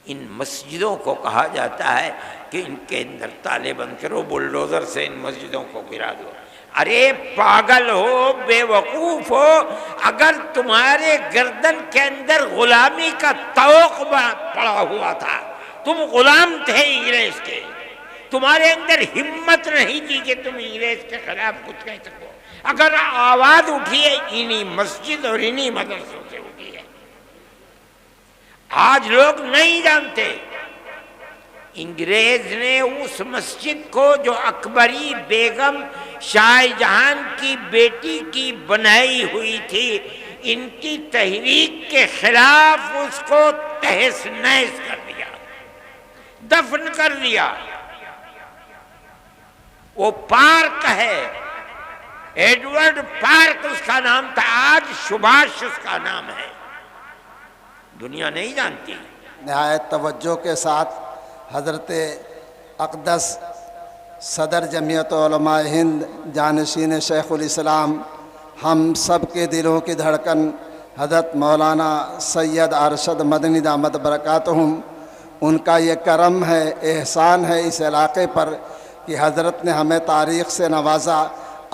ان مسجدوں کو کہا جاتا ہے کہ ان کے اندر تالے بند کرو، بلڈوزر سے ان مسجدوں کو گرا دو۔ ارے پاگل ہو، بے وقوف ہو، اگر تمہارے گردن کے اندر غلامی کا طوق پڑا ہوا تھا، تم غلام تھے انگریز کے، تمہارے اندر ہمت نہیں تھی کہ تم انگریز کے خلاف کچھ کہہ سکو، اگر آواز اٹھی ہے انہی مسجد اور انہی مدرسوں سے اٹھی ہے۔ آج لوگ نہیں جانتے انگریز نے اس مسجد کو جو اکبری بیگم شاہ جہان کی بیٹی کی بنائی ہوئی تھی، ان کی تحریک کے خلاف اس کو تہس نہس کر دیا، دفن کر دیا۔ وہ پارک ہے، ایڈورڈ پارک اس کا نام تھا، آج سبھاش اس کا نام ہے، دنیا نہیں جانتی۔ نہایت توجہ کے ساتھ حضرت اقدس صدر جمعیت علماء ہند جانشین شیخ الاسلام، ہم سب کے دلوں کی دھڑکن حضرت مولانا سید ارشد مدنی دامت برکاتہم، ان کا یہ کرم ہے، احسان ہے اس علاقے پر کہ حضرت نے ہمیں تاریخ سے نوازا۔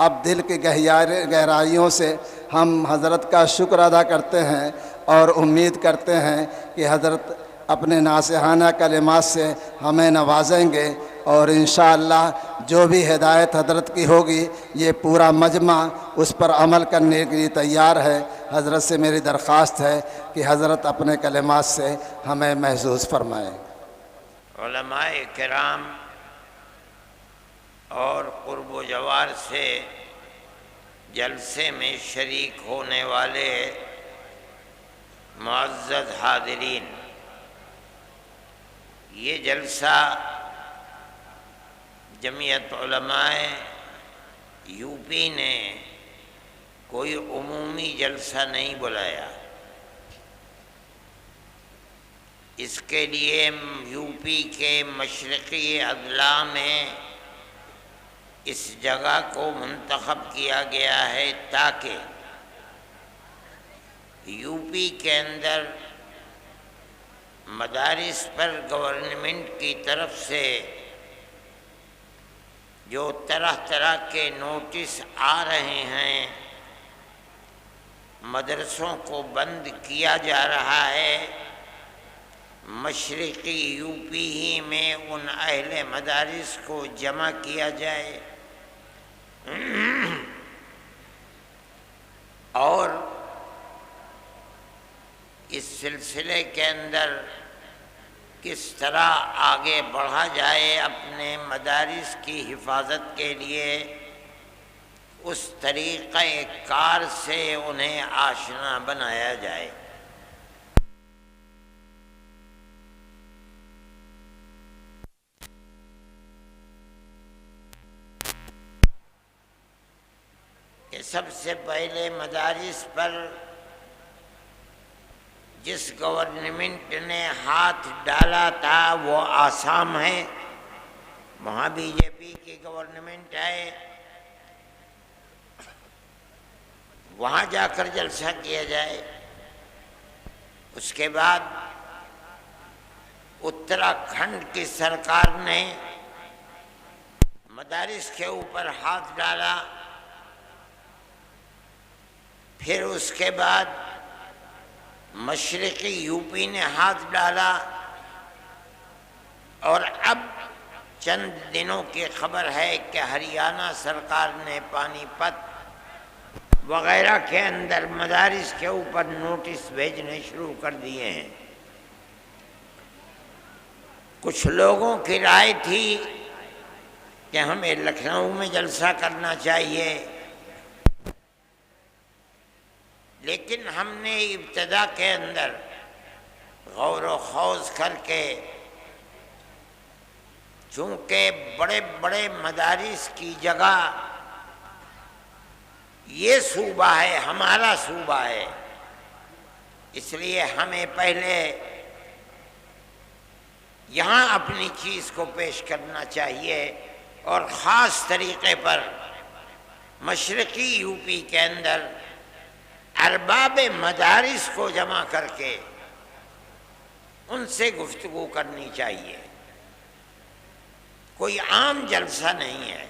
اب دل کی گہرائیوں سے ہم حضرت کا شکر ادا کرتے ہیں اور امید کرتے ہیں کہ حضرت اپنے ناصحانہ کلمات سے ہمیں نوازیں گے، اور انشاءاللہ جو بھی ہدایت حضرت کی ہوگی یہ پورا مجمع اس پر عمل کرنے کے لیے تیار ہے۔ حضرت سے میری درخواست ہے کہ حضرت اپنے کلمات سے ہمیں محظوظ فرمائیں۔ علماء کرام اور قرب و جوار سے جلسے میں شریک ہونے والے معزز حاضرین، یہ جلسہ جمعیت علماء یو پی نے کوئی عمومی جلسہ نہیں بلایا، اس کے لیے یو پی کے مشرقی اضلاع میں اس جگہ کو منتخب کیا گیا ہے تاکہ یو پی کے اندر مدارس پر گورنمنٹ کی طرف سے جو طرح طرح کے نوٹس آ رہے ہیں، مدرسوں کو بند کیا جا رہا ہے، مشرقی یو پی ہی میں ان اہل مدارس کو جمع کیا جائے اور اس سلسلے کے اندر کس طرح آگے بڑھا جائے اپنے مدارس کی حفاظت کے لیے، اس طریقہ کار سے انہیں آشنا بنایا جائے۔ کہ سب سے پہلے مدارس پر جس گورنمنٹ نے ہاتھ ڈالا تھا وہ آسام ہے، وہاں بی جے پی کی گورنمنٹ ہے، وہاں جا کر جلسہ کیا جائے۔ اس کے بعد اتراکھنڈ کی سرکار نے مدارس کے اوپر ہاتھ ڈالا، پھر اس کے بعد مشرقی یو پی نے ہاتھ ڈالا، اور اب چند دنوں کی خبر ہے کہ ہریانہ سرکار نے پانی پت وغیرہ کے اندر مدارس کے اوپر نوٹس بھیجنے شروع کر دیے ہیں۔ کچھ لوگوں کی رائے تھی کہ ہمیں لکھنؤ میں جلسہ کرنا چاہیے، لیکن ہم نے ابتدا کے اندر غور و خوض کر کے، چونکہ بڑے بڑے مدارس کی جگہ یہ صوبہ ہے، ہمارا صوبہ ہے، اس لیے ہمیں پہلے یہاں اپنی چیز کو پیش کرنا چاہیے، اور خاص طریقے پر مشرقی یو پی کے اندر ارباب مدارس کو جمع کر کے ان سے گفتگو کرنی چاہیے، کوئی عام جلسہ نہیں ہے۔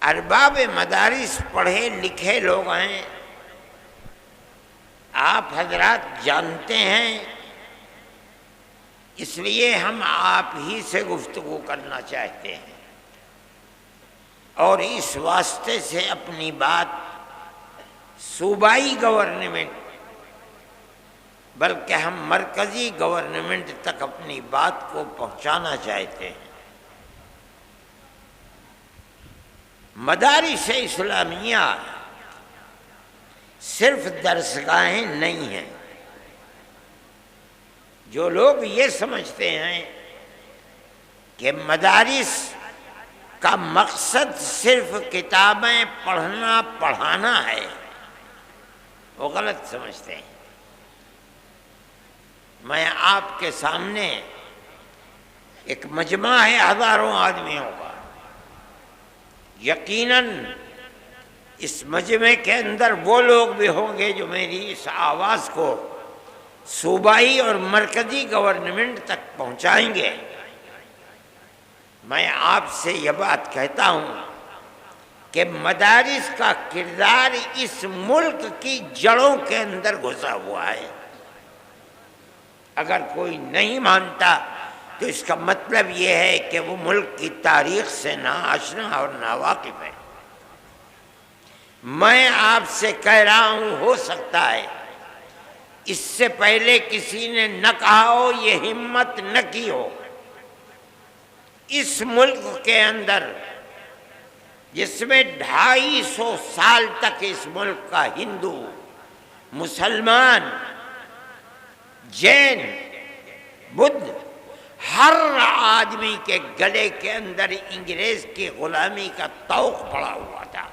ارباب مدارس پڑھے لکھے لوگ ہیں، آپ حضرات جانتے ہیں، اس لیے ہم آپ ہی سے گفتگو کرنا چاہتے ہیں، اور اس واسطے سے اپنی بات صوبائی گورنمنٹ بلکہ ہم مرکزی گورنمنٹ تک اپنی بات کو پہنچانا چاہتے ہیں۔ مدارس اسلامیہ صرف درسگاہیں نہیں ہیں۔ جو لوگ یہ سمجھتے ہیں کہ مدارس کا مقصد صرف کتابیں پڑھنا پڑھانا ہے، وہ غلط سمجھتے ہیں۔ میں آپ کے سامنے ایک مجمع ہے ہزاروں آدمیوں کا، یقیناً اس مجمع کے اندر وہ لوگ بھی ہوں گے جو میری اس آواز کو صوبائی اور مرکزی گورنمنٹ تک پہنچائیں گے۔ میں آپ سے یہ بات کہتا ہوں کہ مدارس کا کردار اس ملک کی جڑوں کے اندر گھسا ہوا ہے۔ اگر کوئی نہیں مانتا تو اس کا مطلب یہ ہے کہ وہ ملک کی تاریخ سے ناآشنا اور ناواقف ہے۔ میں آپ سے کہہ رہا ہوں، ہو سکتا ہے اس سے پہلے کسی نے نہ کہا ہو، یہ ہمت نہ کی ہو۔ اس ملک کے اندر جس میں 250 سال تک اس ملک کا ہندو، مسلمان، جین، بدھ، ہر آدمی کے گلے کے اندر انگریز کی غلامی کا طوق پڑا ہوا تھا۔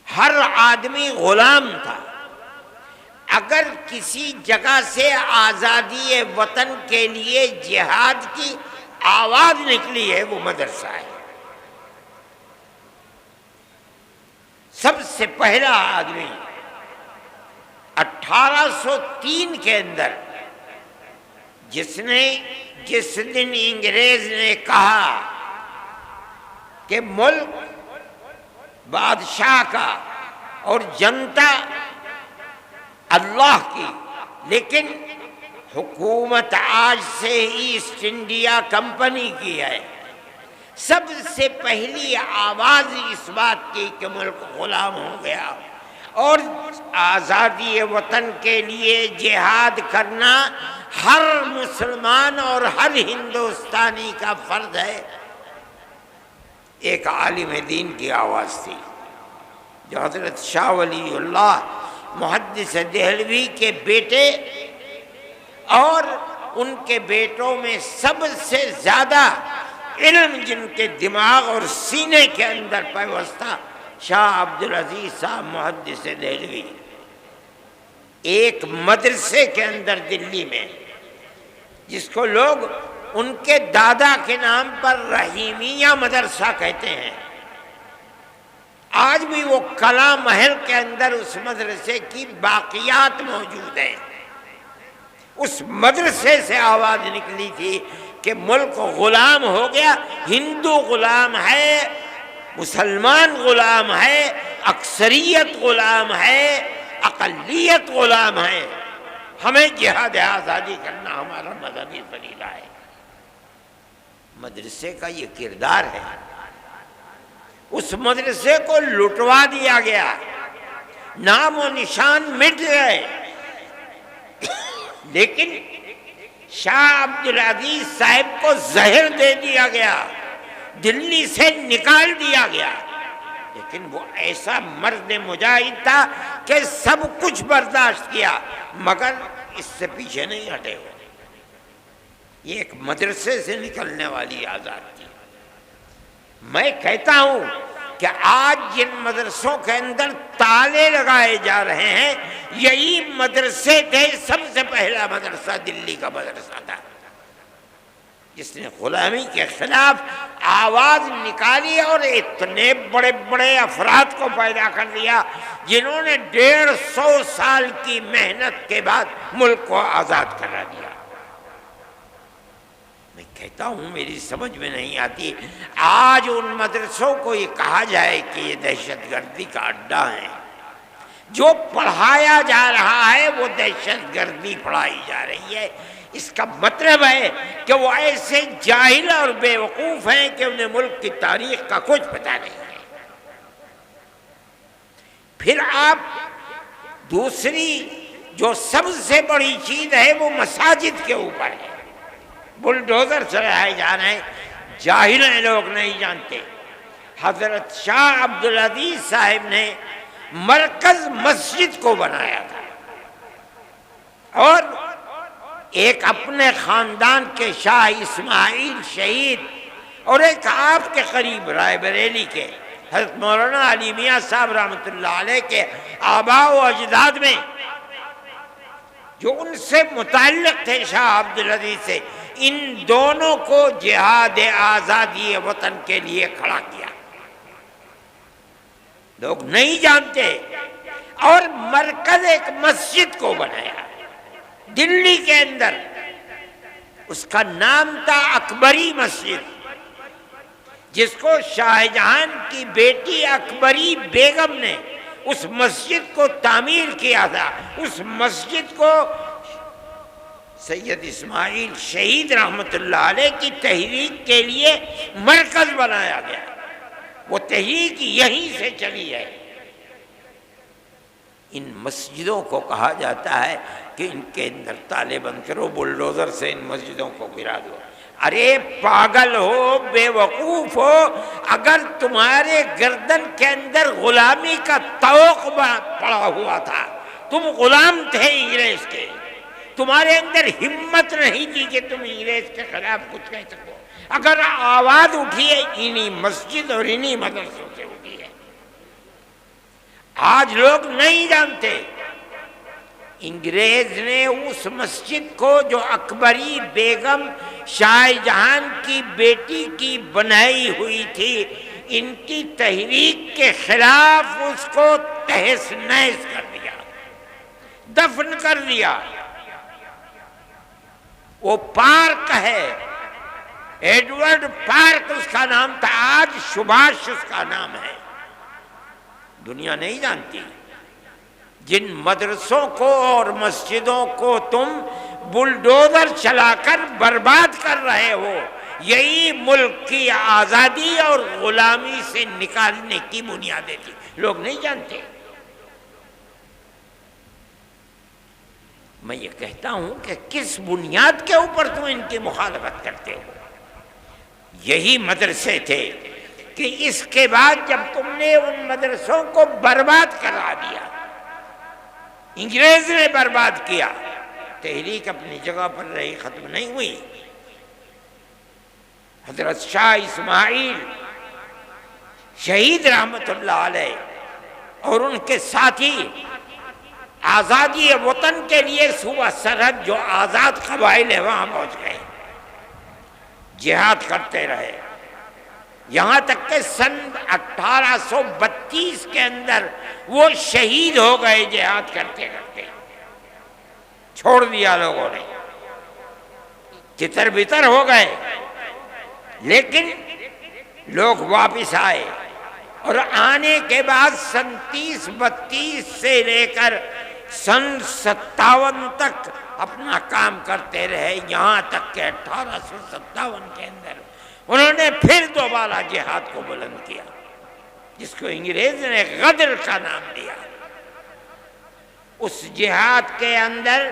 ہر آدمی غلام تھا۔ اگر کسی جگہ سے آزادی وطن کے لیے جہاد کی آواز نکلی ہے وہ مدرسہ ہے۔ سب سے پہلا آدمی 1803 کے اندر جس دن انگریز نے کہا کہ ملک بادشاہ کا اور جنتا اللہ کی، لیکن حکومت آج سے ایسٹ انڈیا کمپنی کی ہے، سب سے پہلی آواز اس بات کی کہ ملک غلام ہو گیا اور آزادی وطن کے لیے جہاد کرنا ہر مسلمان اور ہر ہندوستانی کا فرض ہے۔ ایک عالم دین کی آواز تھی جو حضرت شاہ ولی اللہ محدث دہلوی کے بیٹے اور ان کے بیٹوں میں سب سے زیادہ علم جن کے دماغ اور سینے کے اندر پیوستہ شاہ عبدالعزیز صاحب محدث دہلوی، ایک مدرسے کے اندر دلی میں جس کو لوگ ان کے دادا کے نام پر رحیمیہ مدرسہ کہتے ہیں، آج بھی وہ کلا محل کے اندر اس مدرسے کی باقیات موجود ہیں۔ اس مدرسے سے آواز نکلی تھی کہ ملک غلام ہو گیا، ہندو غلام ہے، مسلمان غلام ہے، اکثریت غلام ہے، اقلیت غلام ہے، ہمیں جہاد آزادی کرنا ہمارا مذہبی فریضہ ہے۔ مدرسے کا یہ کردار ہے۔ اس مدرسے کو لٹوا دیا گیا، نام و نشان مٹ گئے، لیکن شاہ عبدالعزیز صاحب کو زہر دے دیا گیا، دلی سے نکال دیا گیا، لیکن وہ ایسا مرد مجاہد تھا کہ سب کچھ برداشت کیا مگر اس سے پیچھے نہیں ہٹے ہوئے۔ یہ ایک مدرسے سے نکلنے والی آزاد تھی۔ میں کہتا ہوں کہ آج جن مدرسوں کے اندر تالے لگائے جا رہے ہیں یہی مدرسے تھے۔ سب سے پہلا مدرسہ دلی کا مدرسہ تھا جس نے غلامی کے خلاف آواز نکالی اور اتنے بڑے بڑے افراد کو پیدا کر دیا جنہوں نے 150 سال کی محنت کے بعد ملک کو آزاد کرا دیا۔ میں کہتا ہوں میری سمجھ میں نہیں آتی، آج ان مدرسوں کو یہ کہا جائے کہ یہ دہشت گردی کا اڈا ہے، جو پڑھایا جا رہا ہے وہ دہشت گردی پڑھائی جا رہی ہے، اس کا مطلب ہے کہ وہ ایسے جاہل اور بے وقوف ہیں کہ انہیں ملک کی تاریخ کا کچھ پتہ نہیں ہے۔ پھر آپ دوسری جو سب سے بڑی چیز ہے وہ مساجد کے اوپر ہے، بلڈوزر چلائے جا رہے ہیں، جاہل ہیں، لوگ نہیں جانتے۔ حضرت شاہ عبدالعزیز صاحب نے مرکز مسجد کو بنایا تھا، اور ایک اپنے خاندان کے شاہ اسماعیل شہید اور ایک آپ کے قریب رائے بریلی کے حضرت مولانا علی میاں صاحب رحمۃ اللہ علیہ کے آباء و اجداد میں جو ان سے متعلق تھے شاہ عبدالعزیز سے، ان دونوں کو جہاد آزادی وطن کے لیے کھڑا کیا، لوگ نہیں جانتے۔ اور مرکز ایک مسجد کو بنایا دلی کے اندر، اس کا نام تھا اکبری مسجد، جس کو شاہ جہان کی بیٹی اکبری بیگم نے اس مسجد کو تعمیر کیا تھا۔ اس مسجد کو سید اسماعیل شہید رحمۃ اللہ علیہ کی تحریک کے لیے مرکز بنایا گیا، وہ تحریک یہیں سے چلی ہے۔ ان مسجدوں کو کہا جاتا ہے کہ ان کے اندر تالے بند کرو، بلڈوزر سے ان مسجدوں کو گرا دو۔ ارے پاگل ہو، بے وقوف ہو، اگر تمہارے گردن کے اندر غلامی کا طوق پڑا ہوا تھا، تم غلام تھے انگریز کے، تمہارے اندر ہمت نہیں تھی کہ تم انگریز کے خلاف کچھ کہہ سکو، اگر آواز اٹھی ہے انہی مسجد اور انہی مدرسوں سے اٹھی ہے۔ آج لوگ نہیں جانتے، انگریز نے اس مسجد کو جو اکبری بیگم شاہ جہان کی بیٹی کی بنائی ہوئی تھی، ان کی تحریک کے خلاف اس کو تہس نہس کر دیا، دفن کر دیا۔ وہ پارک ہے، ایڈورڈ پارک اس کا نام تھا، آج سبھاش اس کا نام ہے۔ دنیا نہیں جانتی جن مدرسوں کو اور مسجدوں کو تم بلڈوزر چلا کر برباد کر رہے ہو، یہی ملک کی آزادی اور غلامی سے نکالنے کی بنیادیں تھی، لوگ نہیں جانتے۔ میں یہ کہتا ہوں کہ کس بنیاد کے اوپر تم ان کی مخالفت کرتے ہو؟ یہی مدرسے تھے کہ اس کے بعد جب تم نے ان مدرسوں کو برباد کرا دیا، انگریز نے برباد کیا، تحریک اپنی جگہ پر رہی، ختم نہیں ہوئی۔ حضرت شاہ اسماعیل شہید رحمت اللہ علیہ اور ان کے ساتھی آزادی وطن کے لیے صوبہ سرحد جو آزاد قبائل ہیں وہاں پہنچ گئے، جہاد کرتے رہے، یہاں تک کہ سن 1832 کے اندر وہ شہید ہو گئے جہاد کرتے کرتے، چھوڑ دیا لوگوں نے، تتر بتر ہو گئے، لیکن لوگ واپس آئے، اور آنے کے بعد سن 30-32 سے لے کر سن 57 تک اپنا کام کرتے رہے، یہاں تک کہ 1857 کے اندر انہوں نے پھر دوبارہ جہاد کو بلند کیا، جس کو انگریز نے غدر کا نام دیا۔ اس جہاد کے اندر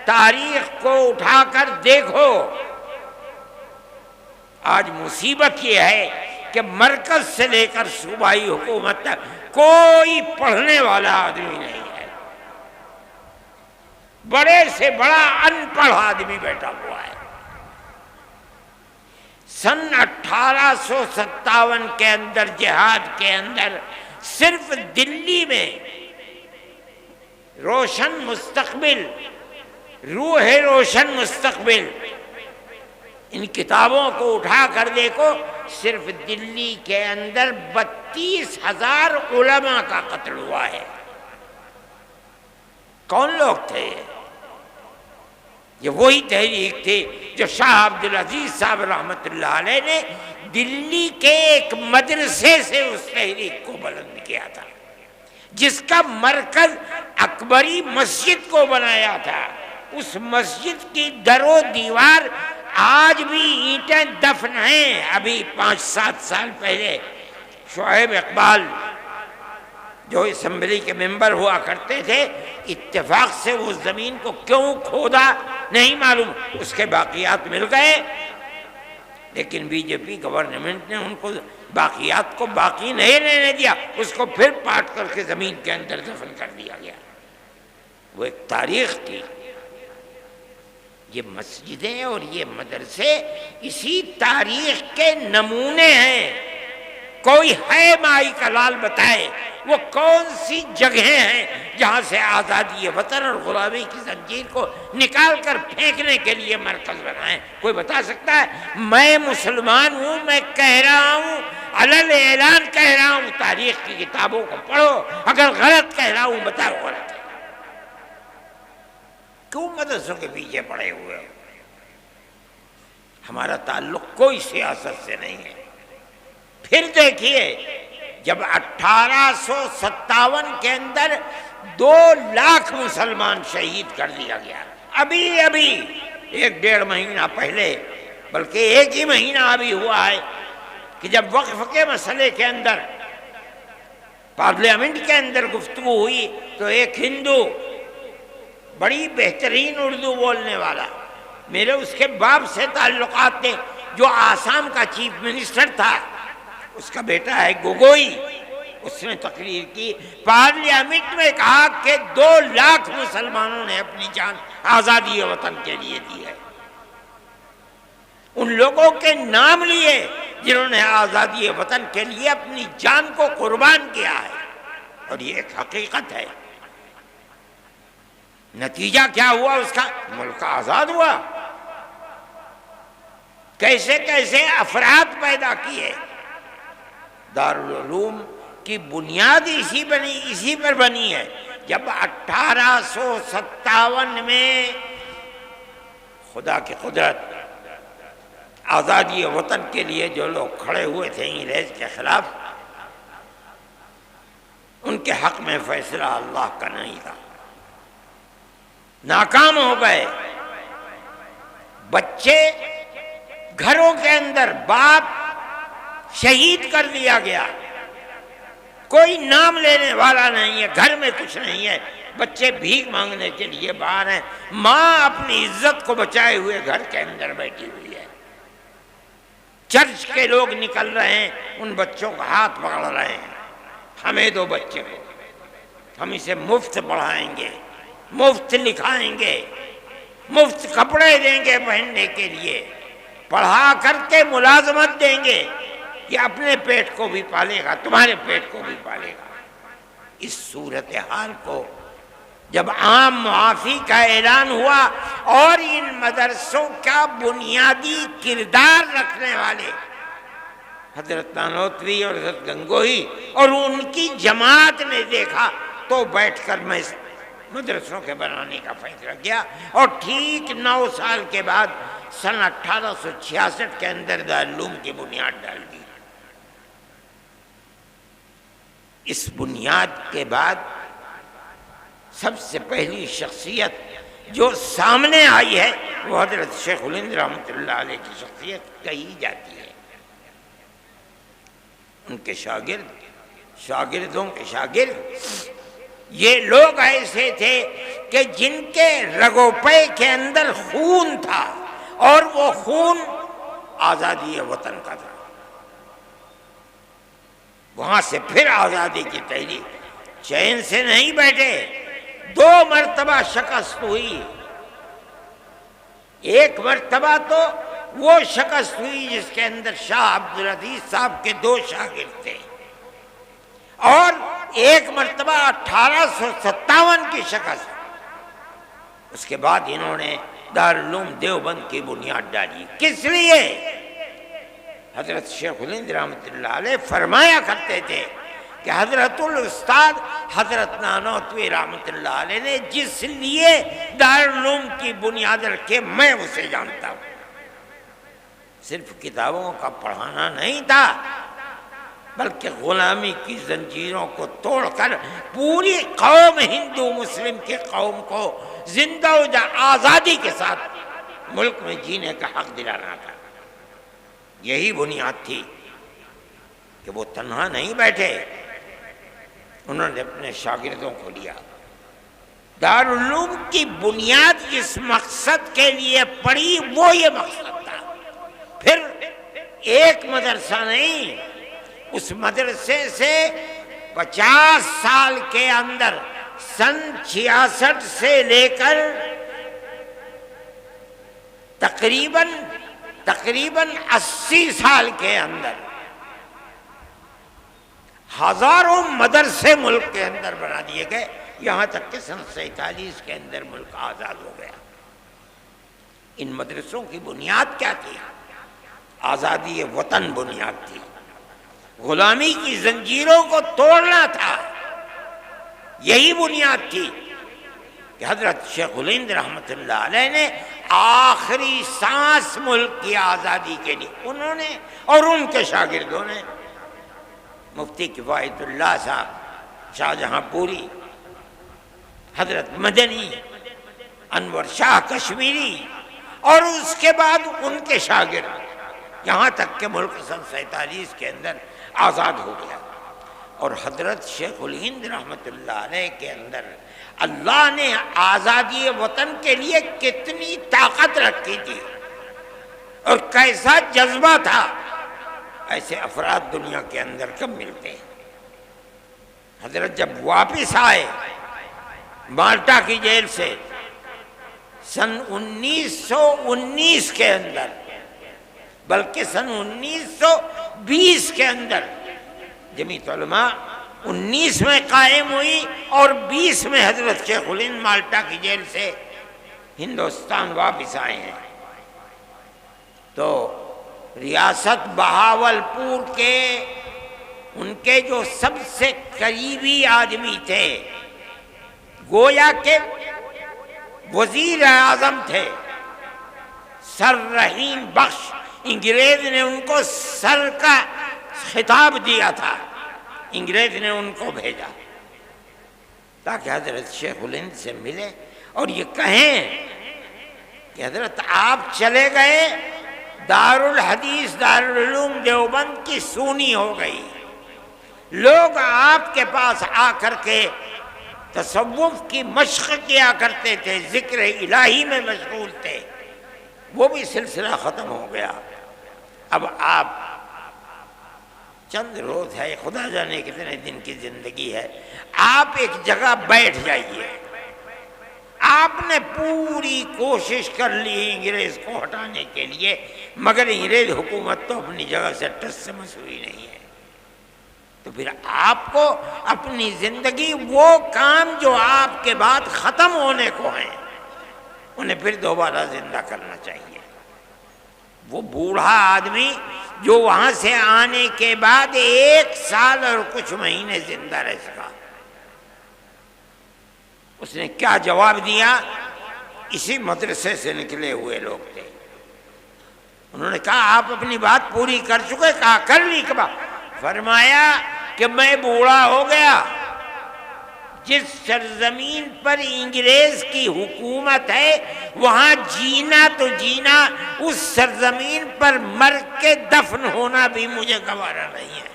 تاریخ کو اٹھا کر دیکھو، آج مصیبت یہ ہے کہ مرکز سے لے کر صوبائی حکومت تک کوئی پڑھنے والا آدمی نہیں ہے، بڑے سے بڑا ان پڑھ آدمی بیٹھا ہوا ہے۔ سن 1857 کے اندر جہاد کے اندر صرف دلی میں روشن مستقبل، روح روشن مستقبل، ان کتابوں کو اٹھا کر دیکھو، صرف دلی کے اندر 32,000 علماء کا قتل ہوا ہے، کون لوگ تھے یہ وہی تحریک تھی جو شاہ عبد العزیز صاحب رحمۃ اللہ علیہ نے دلی کے ایک مدرسے سے اس تحریک کو بلند کیا تھا، جس کا مرکز اکبری مسجد کو بنایا تھا۔ اس مسجد کی در و دیوار آج بھی اینٹیں دفن ہیں۔ ابھی 5-7 سال پہلے شعیب اقبال جو اسمبلی کے ممبر ہوا کرتے تھے، اتفاق سے وہ زمین کو کیوں کھودا نہیں معلوم، اس کے باقیات مل گئے، لیکن بی جے پی گورنمنٹ نے ان کو باقیات کو باقی نہیں رہنے دیا، اس کو پھر پاٹ کر کے زمین کے اندر دفن کر دیا گیا۔ وہ ایک تاریخ تھی۔ یہ مسجدیں اور یہ مدرسے اسی تاریخ کے نمونے ہیں۔ کوئی ہے مائی کا لال بتائے وہ کون سی جگہیں ہیں جہاں سے آزادی وطن اور غلامی کی زنجیر کو نکال کر پھینکنے کے لیے مرکز بنائیں؟ کوئی بتا سکتا ہے؟ میں مسلمان ہوں، میں کہہ رہا ہوں، علل اعلان کہہ رہا ہوں، تاریخ کی کتابوں کو پڑھو، اگر غلط کہہ رہا ہوں بتاؤ غلط ہے۔ کیوں مدرسوں کے پیچھے پڑے ہوئے ہو؟ ہمارا تعلق کوئی سیاست سے نہیں ہے۔ پھر دیکھیے، جب 1857 کے اندر 2 لاکھ مسلمان شہید کر دیا گیا، ابھی 1-1.5 مہینہ پہلے، بلکہ 1 ہی مہینہ ابھی ہوا ہے کہ جب وقف کے مسئلے کے اندر پارلیمنٹ کے اندر گفتگو ہوئی تو ایک ہندو بڑی بہترین اردو بولنے والا، میرے اس کے باپ سے تعلقات تھے، جو آسام کا چیف منسٹر تھا، اس کا بیٹا ہے گوگوئی، اس نے تقریر کی، پارلیمنٹ میں کہا کہ 2 لاکھ مسلمانوں نے اپنی جان آزادی وطن کے لیے دی ہے۔ ان لوگوں کے نام لیے جنہوں نے آزادی وطن کے لیے اپنی جان کو قربان کیا ہے، اور یہ ایک حقیقت ہے۔ نتیجہ کیا ہوا اس کا؟ ملک آزاد ہوا۔ کیسے کیسے افراد پیدا کیے۔ دارالعلوم کی بنیاد اسی پر بنی ہے۔ جب 1857 میں خدا کی قدرت آزادی وطن کے لیے جو لوگ کھڑے ہوئے تھے انگریز کے خلاف، ان کے حق میں فیصلہ اللہ کا نہیں تھا، ناکام ہو گئے۔ بچے گھروں کے اندر، باپ شہید کر دیا گیا، کوئی نام لینے والا نہیں ہے، گھر میں کچھ نہیں ہے، بچے بھیک مانگنے کے لیے باہر ہیں، ماں اپنی عزت کو بچائے ہوئے گھر کے اندر بیٹھی ہوئی ہے۔ چرچ کے لوگ نکل رہے ہیں، ان بچوں کا ہاتھ پکڑ رہے ہیں، ہمیں دو بچے کو، ہم اسے مفت پڑھائیں گے، مفت لکھائیں گے، مفت کپڑے دیں گے پہننے کے لیے، پڑھا کر کے ملازمت دیں گے، یہ اپنے پیٹ کو بھی پالے گا، تمہارے پیٹ کو بھی پالے گا۔ اس صورتحال کو جب عام معافی کا اعلان ہوا اور ان مدرسوں کا بنیادی کردار رکھنے والے حضرت نانوتوی اور حضرت گنگوہی اور ان کی جماعت نے دیکھا تو بیٹھ کر میں مدرسوں کے بنانے کا فیصلہ کیا، اور ٹھیک 9 سال کے بعد سن 1866 کے اندر دارالعلوم کی بنیاد ڈال دی۔ اس بنیاد کے بعد سب سے پہلی شخصیت جو سامنے آئی ہے وہ حضرت شیخ الہند رحمۃ اللہ علیہ کی شخصیت کہی جاتی ہے۔ ان کے شاگردوں کے شاگرد یہ لوگ ایسے تھے کہ جن کے رگو پے کے اندر خون تھا، اور وہ خون آزادی وطن کا تھا۔ وہاں سے پھر آزادی کی تحریک، چین سے نہیں بیٹھے، 2 مرتبہ شکست ہوئی۔ ایک مرتبہ تو وہ شکست ہوئی جس کے اندر شاہ عبد العزیز صاحب کے 2 شاگرد تھے، اور ایک مرتبہ 1857 کی شکست۔ اس کے بعد انہوں نے دارالعلوم دیوبند کی بنیاد ڈالی۔ کس لیے؟ حضرت شیخ الہند رحمۃ اللہ علیہ فرمایا کرتے تھے کہ حضرت الاستاد حضرت نانوتوی رحمۃ اللہ علیہ نے جس لیے دارالعلوم کی بنیاد رکھے میں اسے جانتا ہوں. صرف کتابوں کا پڑھانا نہیں تھا بلکہ غلامی کی زنجیروں کو توڑ کر پوری قوم ہندو مسلم کی قوم کو زندہ و آزادی کے ساتھ ملک میں جینے کا حق دلانا تھا. یہی بنیاد تھی کہ وہ تنہا نہیں بیٹھے، انہوں نے اپنے شاگردوں کو لیا. دارالعلوم کی بنیاد جس مقصد کے لیے پڑی وہ یہ مقصد تھا. پھر ایک مدرسہ نہیں، اس مدرسے سے 50 سال کے اندر سن 66 سے لے کر تقریباً 80 سال کے اندر ہزاروں مدرسے ملک کے اندر بنا دیے گئے، یہاں تک کہ سن 47 کے اندر ملک آزاد ہو گیا. ان مدرسوں کی بنیاد کیا تھی؟ آزادی وطن بنیاد تھی. غلامی کی زنجیروں کو توڑنا تھا، یہی بنیاد تھی کہ حضرت شیخ الہند رحمۃ اللہ علیہ نے آخری سانس ملک کی آزادی کے لیے انہوں نے اور ان کے شاگردوں نے، مفتی کفایت اللہ صاحب شاہ جہاں پوری، حضرت مدنی، انور شاہ کشمیری، اور اس کے بعد ان کے شاگرد، یہاں تک کہ ملک سن 47 کے اندر آزاد ہو گیا. اور حضرت شیخ الہند رحمۃ اللہ علیہ کے اندر اللہ نے آزادی وطن کے لیے کتنی طاقت رکھی تھی اور کیسا جذبہ تھا، ایسے افراد دنیا کے اندر کم ملتے ہیں. حضرت جب واپس آئے مالٹا کی جیل سے سن 1919 کے اندر، بلکہ سن 1920 کے اندر، جمعیت علماء 19 میں قائم ہوئی اور 20 میں حضرت شیخ الہند مالٹا کی جیل سے ہندوستان واپس آئے ہیں. تو ریاست بہاولپور کے ان کے جو سب سے قریبی آدمی تھے، گویا کہ وزیر اعظم تھے، سر رحیم بخش، انگریز نے ان کو سر کا خطاب دیا تھا، انگریز نے ان کو بھیجا تاکہ حضرت شیخ الہند سے ملے اور یہ کہیں کہ حضرت آپ چلے گئے، دارالحدیث دارالعلوم دیوبند کی سونی ہو گئی، لوگ آپ کے پاس آ کر کے تصوف کی مشق کیا کرتے تھے، ذکر الہی میں مشغول تھے، وہ بھی سلسلہ ختم ہو گیا. اب آپ چند روز ہے، خدا جانے کتنے دن کی زندگی ہے، آپ ایک جگہ بیٹھ جائیے. آپ نے پوری کوشش کر لی انگریز کو ہٹانے کے لیے، مگر انگریز حکومت تو اپنی جگہ سے ٹس سے مس ہوئی نہیں ہے. تو پھر آپ کو اپنی زندگی، وہ کام جو آپ کے بعد ختم ہونے کو ہیں، انہیں پھر دوبارہ زندہ کرنا چاہیے. وہ بوڑھا آدمی جو وہاں سے آنے کے بعد 1 سال اور کچھ مہینے زندہ رہ سکا، اس نے کیا جواب دیا؟ اسی مدرسے سے نکلے ہوئے لوگ تھے. انہوں نے کہا آپ اپنی بات پوری کر چکے؟ کہا کر لی. کہا فرمایا کہ میں بوڑھا ہو گیا، جس سرزمین پر انگریز کی حکومت ہے وہاں جینا تو جینا، اس سرزمین پر مر کے دفن ہونا بھی مجھے گوارا نہیں ہے.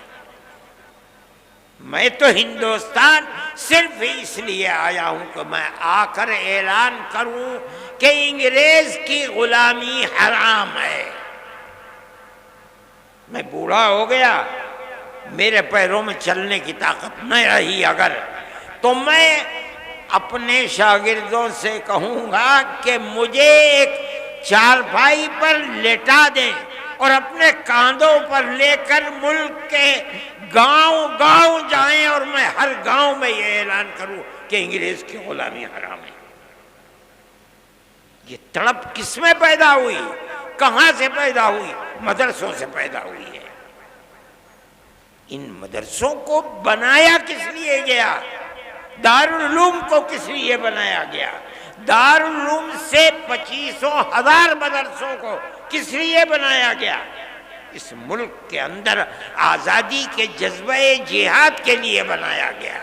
میں تو ہندوستان صرف اس لیے آیا ہوں کہ میں آ کر اعلان کروں کہ انگریز کی غلامی حرام ہے. میں بوڑھا ہو گیا، میرے پیروں میں چلنے کی طاقت نہ رہی اگر، تو میں اپنے شاگردوں سے کہوں گا کہ مجھے ایک چارپائی پر لٹا دیں اور اپنے کاندھوں پر لے کر ملک کے گاؤں گاؤں جائیں اور میں ہر گاؤں میں یہ اعلان کروں کہ انگریز کی غلامی حرام ہے. یہ تڑپ کس میں پیدا ہوئی؟ کہاں سے پیدا ہوئی؟ مدرسوں سے پیدا ہوئی ہے. ان مدرسوں کو بنایا کس لیے گیا؟ دارالعلوم کو کس لیے بنایا گیا؟ دارالعلوم سے 25,000 مدرسوں کو کس لیے بنایا گیا؟ اس ملک کے اندر آزادی کے جذبہ جہاد کے لیے بنایا گیا،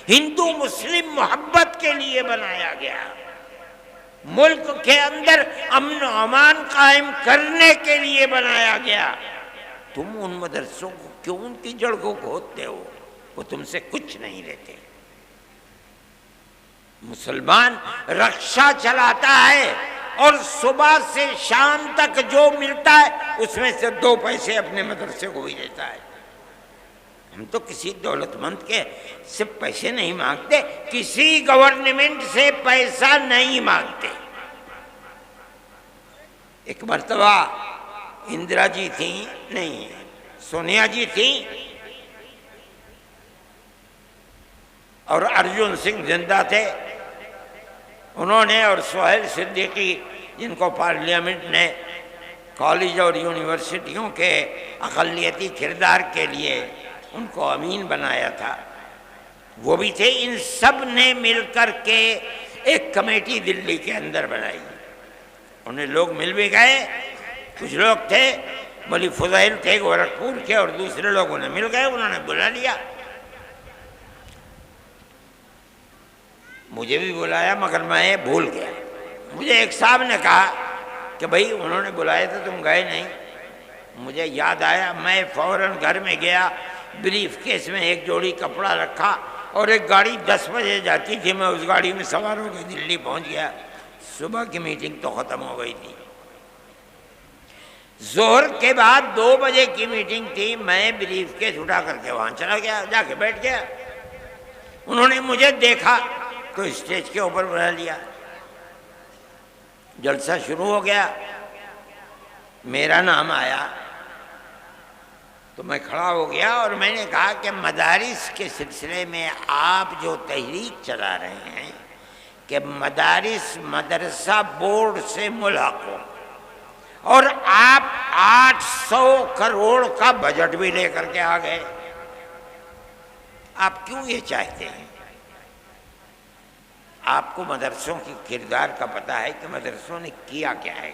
ہندو مسلم محبت کے لیے بنایا گیا، ملک کے اندر امن و امان قائم کرنے کے لیے بنایا گیا۔ تم ان مدرسوں کو کیوں ان کی جڑ کو کھودتے ہو؟ وہ تم سے کچھ نہیں لیتے۔ مسلمان رکشہ چلاتا ہے اور صبح سے شام تک جو ملتا ہے اس میں سے 2 پیسے اپنے مدرسے کو بھی دیتا ہے۔ ہم تو کسی دولت مند کے سے پیسے نہیں مانگتے، کسی گورنمنٹ سے پیسہ نہیں مانگتے۔ ایک مرتبہ اندرا جی تھیں، نہیں سونیا جی تھیں، اور ارجن سنگھ زندہ تھے۔ انہوں نے اور سہیل صدیقی، جن کو پارلیمنٹ نے کالج اور یونیورسٹیوں کے اقلیتی کردار کے لیے ان کو امین بنایا تھا، وہ بھی تھے۔ ان سب نے مل کر کے ایک کمیٹی دلی کے اندر بنائی۔ انہیں لوگ مل بھی گئے، کچھ لوگ تھے، مولوی فضیل تھے گورکھپور کے، اور دوسرے لوگ انہیں مل گئے، انہوں نے بلا لیا۔ مجھے بھی بلایا مگر میں بھول گیا۔ مجھے ایک صاحب نے کہا کہ بھائی انہوں نے بلایا تھا تم گئے نہیں۔ مجھے یاد آیا، میں فوراً گھر میں گیا، بریف کیس میں ایک جوڑی کپڑا رکھا، اور ایک گاڑی 10 بجے جاتی تھی، میں اس گاڑی میں سوار ہو کے دلی پہنچ گیا۔ صبح کی میٹنگ تو ختم ہو گئی تھی، ظہر کے بعد 2 بجے کی میٹنگ تھی، میں بریف کیس اٹھا کر کے وہاں چلا گیا، جا کے بیٹھ گیا۔ انہوں نے مجھے دیکھا تو اسٹیج کے اوپر بلا لیا، جلسہ شروع ہو گیا، میرا نام آیا تو میں کھڑا ہو گیا، اور میں نے کہا کہ مدارس کے سلسلے میں آپ جو تحریک چلا رہے ہیں کہ مدارس مدرسہ بورڈ سے ملحق ہو، اور آپ 800 کروڑ کا بجٹ بھی لے کر کے آ گئے، آپ کیوں یہ چاہتے ہیں؟ آپ کو مدرسوں کی کردار کا پتہ ہے کہ مدرسوں نے کیا کیا ہے۔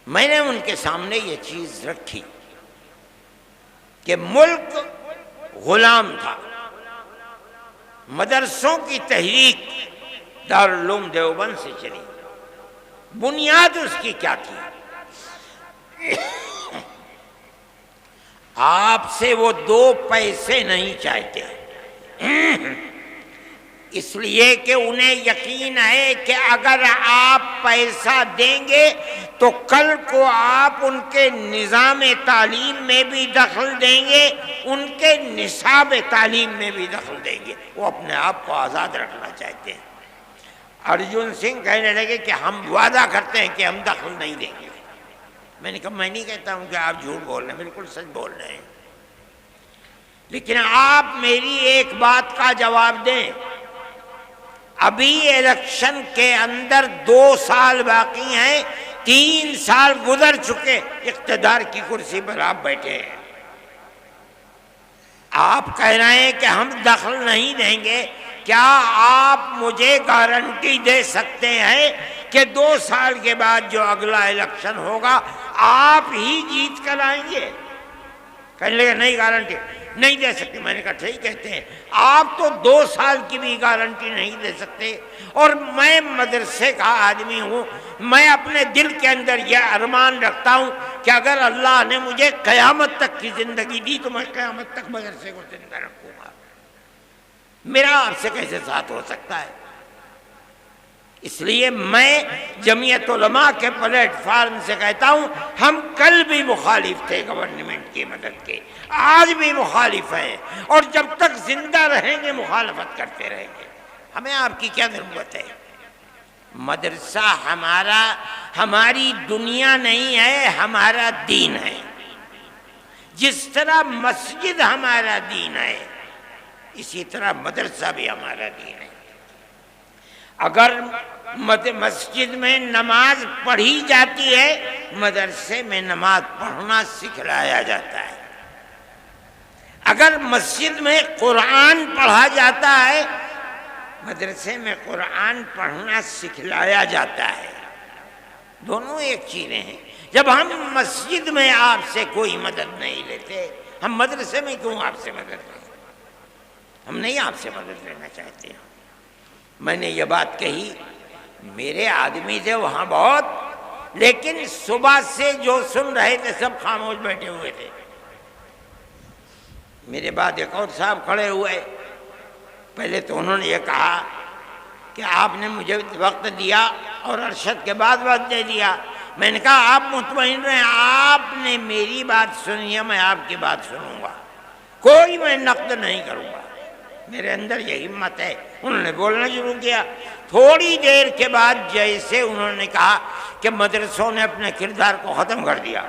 میں نے ان کے سامنے یہ چیز رکھی کہ ملک غلام تھا، مدرسوں کی تحریک دارالعلوم دیوبند سے چلی، بنیاد اس کی کیا تھی؟ آپ سے وہ 2 پیسے نہیں چاہتے، اس لیے کہ انہیں یقین ہے کہ اگر آپ پیسہ دیں گے تو کل کو آپ ان کے نظام تعلیم میں بھی دخل دیں گے، ان کے نصاب تعلیم میں بھی دخل دیں گے۔ وہ اپنے آپ کو آزاد رکھنا چاہتے ہیں۔ ارجن سنگھ کہنے لگے کہ ہم وعدہ کرتے ہیں کہ ہم دخل نہیں دیں گے۔ میں نے کہا میں نہیں کہتا ہوں کہ آپ جھوٹ بول رہے ہیں، بالکل سچ بول رہے ہیں، لیکن آپ میری ایک بات کا جواب دیں۔ ابھی الیکشن کے اندر 2 سال باقی ہیں، 3 سال گزر چکے، اقتدار کی کرسی پر آپ بیٹھے ہیں، آپ کہہ رہے ہیں کہ ہم دخل نہیں دیں گے۔ کیا آپ مجھے گارنٹی دے سکتے ہیں کہ 2 سال کے بعد جو اگلا الیکشن ہوگا آپ ہی جیت کر آئیں گے؟ کہنے لگے نہیں گارنٹی نہیں دے سکتے۔ میں نے کہا ٹھیک کہتے ہیں، آپ تو 2 سال کی بھی گارنٹی نہیں دے سکتے، اور میں مدرسے کا آدمی ہوں، میں اپنے دل کے اندر یہ ارمان رکھتا ہوں کہ اگر اللہ نے مجھے قیامت تک کی زندگی دی تو میں قیامت تک مدرسے کو زندہ رکھوں گا۔ میرا آپ سے کیسے ساتھ ہو سکتا ہے؟ اس لیے میں جمعیت علماء کے پلیٹ فارم سے کہتا ہوں، ہم کل بھی مخالف تھے گورنمنٹ کی مدد کے، آج بھی مخالف ہیں، اور جب تک زندہ رہیں گے مخالفت کرتے رہیں گے۔ ہمیں آپ کی کیا ضرورت ہے؟ مدرسہ ہماری دنیا نہیں ہے، ہمارا دین ہے۔ جس طرح مسجد ہمارا دین ہے، اسی طرح مدرسہ بھی ہمارا دین ہے۔ اگر مسجد میں نماز پڑھی جاتی ہے، مدرسے میں نماز پڑھنا سکھلایا جاتا ہے۔ اگر مسجد میں قرآن پڑھا جاتا ہے، مدرسے میں قرآن پڑھنا سکھلایا جاتا ہے، دونوں ایک چیزیں ہیں۔ جب ہم مسجد میں آپ سے کوئی مدد نہیں لیتے، ہم مدرسے میں کیوں آپ سے مدد لیں؟ ہم نہیں آپ سے مدد لینا چاہتے ہیں۔ میں نے یہ بات کہی، میرے آدمی تھے وہاں بہت، لیکن صبح سے جو سن رہے تھے سب خاموش بیٹھے ہوئے تھے۔ میرے بعد ایک اور صاحب کھڑے ہوئے، پہلے تو انہوں نے یہ کہا کہ آپ نے مجھے وقت دیا اور ارشد کے بعد وقت دے دیا۔ میں نے کہا آپ مطمئن رہیں، آپ نے میری بات سنی ہے، میں آپ کی بات سنوں گا، کوئی میں نقد نہیں کروں گا، میرے اندر یہ ہمت ہے۔ انہوں نے بولنا شروع کیا۔ تھوڑی دیر کے بعد جیسے انہوں نے کہا کہ مدرسوں نے اپنے کردار کو ختم کر دیا،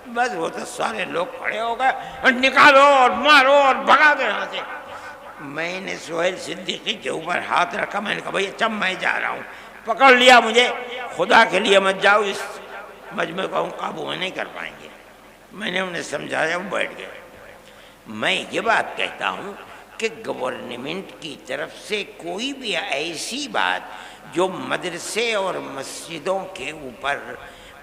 بس وہ تو سارے لوگ کھڑے ہو گئے اور نکالو اور مارو اور بھگا دو یہاں سے۔ میں نے سہیل صدیقی کے اوپر ہاتھ رکھا، میں نے کہا بھائی اچھا میں جا رہا ہوں، پکڑ لیا مجھے، خدا کے لیے مت جاؤ، اس مجمع کو ہم قابو میں نہیں کر پائیں گے۔ میں نے انہیں سمجھایا، وہ بیٹھ گئے۔ میں یہ بات کہتا ہوں کہ گورنمنٹ کی طرف سے کوئی بھی ایسی بات جو مدرسے اور مسجدوں کے اوپر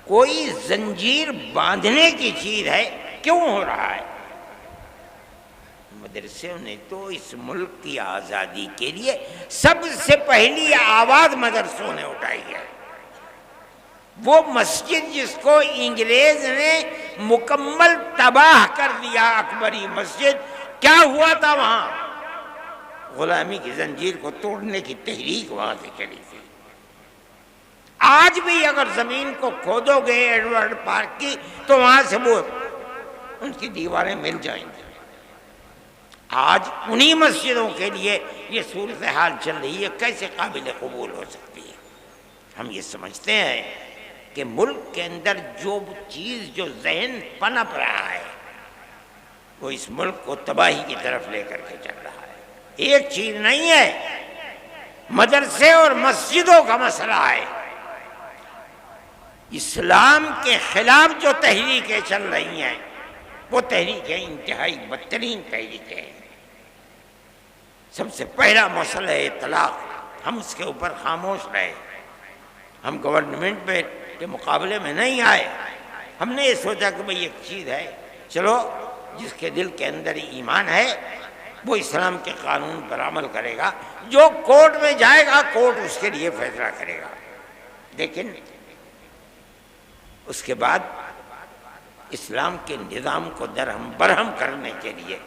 کوئی زنجیر باندھنے کی چیز ہے، کیوں ہو رہا ہے؟ مدرسوں نے تو اس ملک کی آزادی کے لیے سب سے پہلی آواز مدرسوں نے اٹھائی ہے۔ وہ مسجد جس کو انگریز نے مکمل تباہ کر دیا، اکبری مسجد، کیا ہوا تھا وہاں؟ غلامی کی زنجیر کو توڑنے کی تحریک وہاں سے چلی تھی۔ آج بھی اگر زمین کو کھودو گے ایڈورڈ پارک کی تو وہاں سے وہ ان کی دیواریں مل جائیں گی۔ آج انہی مسجدوں کے لیے یہ صورتحال چل رہی ہے، کیسے قابل قبول ہو سکتی ہے؟ ہم یہ سمجھتے ہیں کہ ملک کے اندر جو چیز جو ذہن پنپ رہا ہے وہ اس ملک کو تباہی کی طرف لے کر کے چل رہا ہے۔ ایک چیز نہیں ہے، مدرسے اور مسجدوں کا مسئلہ ہے۔ اسلام کے خلاف جو تحریکیں چل رہی ہیں وہ تحریکیں انتہائی بدترین تحریکیں ہیں۔ سب سے پہلا مسئلہ ہے طلاق، ہم اس کے اوپر خاموش رہے، ہم گورنمنٹ کے مقابلے میں نہیں آئے۔ ہم نے یہ سوچا کہ بھئی ایک چیز ہے، چلو جس کے دل کے اندر ایمان ہے وہ اسلام کے قانون پر عمل کرے گا، جو کورٹ میں جائے گا کورٹ اس کے لیے فیصلہ کرے گا۔ لیکن اس کے بعد اسلام کے نظام کو درہم برہم کرنے کے لیے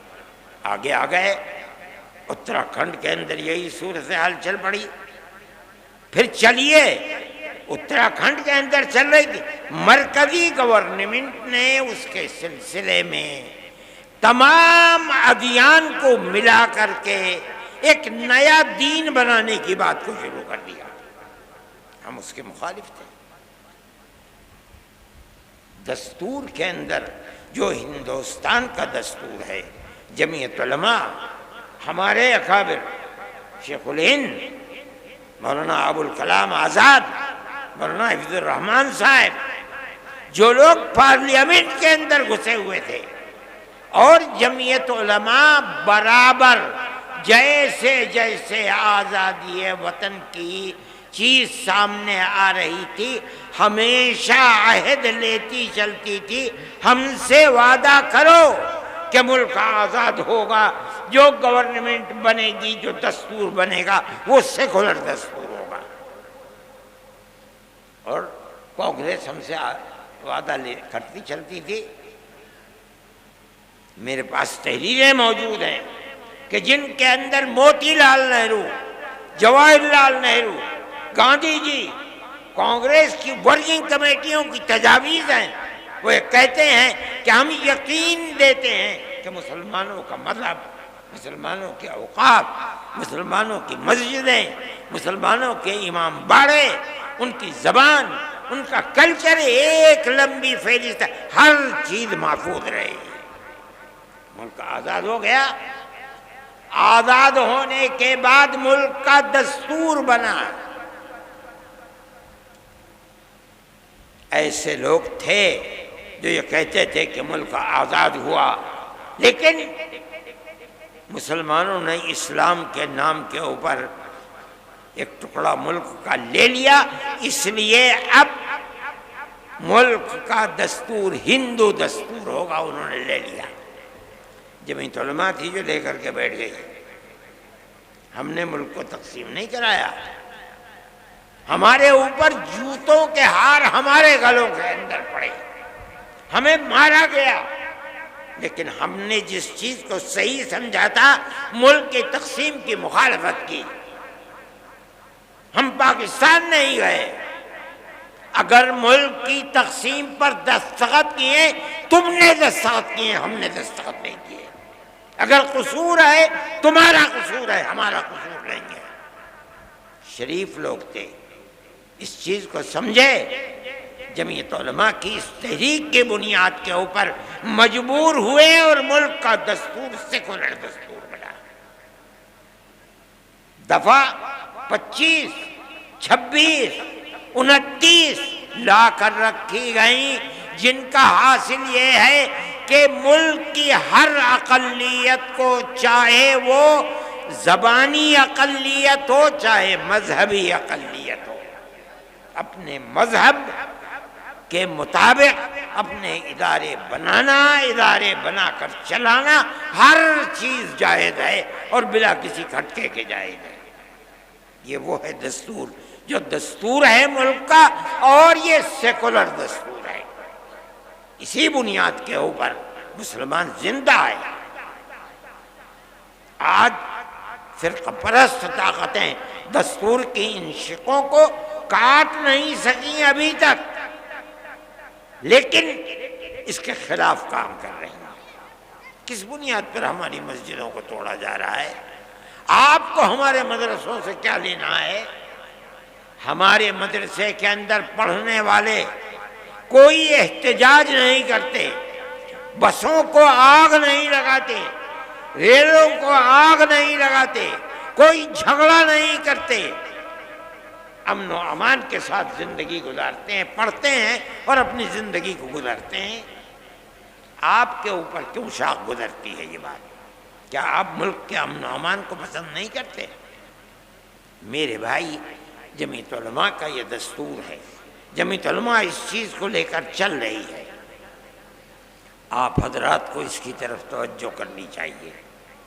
آگے آ گئے۔ اتراکھنڈ کے اندر یہی صورتحال چل پڑی۔ پھر چلیے اتراکھنڈ کے اندر چل رہی تھی، مرکزی گورنمنٹ نے اس کے سلسلے میں تمام ادیان کو ملا کر کے ایک نیا دین بنانے کی بات کو شروع کر دیا۔ ہم اس کے مخالف تھے۔ دستور کے اندر جو ہندوستان کا دستور ہے، جمعیت علماء، ہمارے اکابر شیخ الہند مولانا ابوالکلام آزاد، مولانا حفیظ الرحمان صاحب، جو لوگ پارلیمنٹ کے اندر گھسے ہوئے تھے، اور جمعیت علماء برابر جیسے جیسے آزادی وطن کی چیز سامنے آ رہی تھی ہمیشہ عہد لیتی چلتی تھی، ہم سے وعدہ کرو کہ ملک آزاد ہوگا، جو گورنمنٹ بنے گی، جو دستور بنے گا وہ سیکولر دستور ہوگا۔ اور کانگریس ہم سے وعدہ کرتی چلتی تھی۔ میرے پاس تحریریں موجود ہیں کہ جن کے اندر موتی لال نہرو، جواہر لال نہرو، گاندھی جی، کانگریس کی ورکنگ کمیٹیوں کی تجاویز ہیں۔ وہ کہتے ہیں کہ ہم یقین دیتے ہیں کہ مسلمانوں کا مذہب، مسلمانوں کے اوقاف، مسلمانوں کی مسجدیں، مسلمانوں کے امام باڑے، ان کی زبان، ان کا کلچر، ایک لمبی فہرست، ہر چیز محفوظ رہے گی۔ ملک آزاد ہو گیا۔ آزاد ہونے کے بعد ملک کا دستور بنا۔ ایسے لوگ تھے جو یہ کہتے تھے کہ ملک آزاد ہوا، لیکن مسلمانوں نے اسلام کے نام کے اوپر ایک ٹکڑا ملک کا لے لیا، اس لیے اب ملک کا دستور ہندو دستور ہوگا، انہوں نے لے لیا۔ جمعیت علماء تھی جو لے کر کے بیٹھ گئی۔ ہم نے ملک کو تقسیم نہیں کرایا، ہمارے اوپر جوتوں کے ہار ہمارے گلوں کے اندر پڑے، ہمیں مارا گیا، لیکن ہم نے جس چیز کو صحیح سمجھا تھا ملک کی تقسیم کی مخالفت کی۔ ہم پاکستان نہیں گئے، اگر ملک کی تقسیم پر دستخط کیے تم نے دستخط کیے، ہم نے دستخط نہیں کیے۔ اگر قصور ہے تمہارا قصور ہے، ہمارا قصور نہیں ہے۔ شریف لوگ تھے، اس چیز کو سمجھے۔ جمعیت علماء کی اس تحریک کی بنیاد کے اوپر مجبور ہوئے اور ملک کا دستور سیکولر دستور بنا۔ دفعہ 25، 26، 29 لا کر رکھی گئیں، جن کا حاصل یہ ہے کہ ملک کی ہر اقلیت کو، چاہے وہ زبانی اقلیت ہو چاہے مذہبی اقلیت ہو، اپنے مذہب کے مطابق اپنے ادارے بنانا، ادارے بنا کر چلانا، ہر چیز جائز ہے اور بلا کسی کھٹکے کے جائز ہے۔ یہ وہ ہے دستور جو دستور ہے ملک کا، اور یہ سیکولر دستور ہے۔ اسی بنیاد کے اوپر مسلمان زندہ ہے۔ آج فرقہ پرست طاقتیں دستور کی ان شقوں کو کاٹ نہیں سکیں ابھی تک، لیکن اس کے خلاف کام کر رہی ہیں۔ کس بنیاد پر ہماری مسجدوں کو توڑا جا رہا ہے؟ آپ کو ہمارے مدرسوں سے کیا لینا ہے؟ ہمارے مدرسے کے اندر پڑھنے والے کوئی احتجاج نہیں کرتے، بسوں کو آگ نہیں لگاتے، ریلوں کو آگ نہیں لگاتے، کوئی جھگڑا نہیں کرتے، امن و امان کے ساتھ زندگی گزارتے ہیں، پڑھتے ہیں اور اپنی زندگی کو گزارتے ہیں۔ آپ کے اوپر کیوں شاخ گزرتی ہے یہ بات؟ کیا آپ ملک کے امن و امان کو پسند نہیں کرتے؟ میرے بھائی، جمعیت علماء کا یہ دستور ہے، جمعیت علماء اس چیز کو لے کر چل رہی ہے۔ آپ حضرات کو اس کی طرف توجہ کرنی چاہیے۔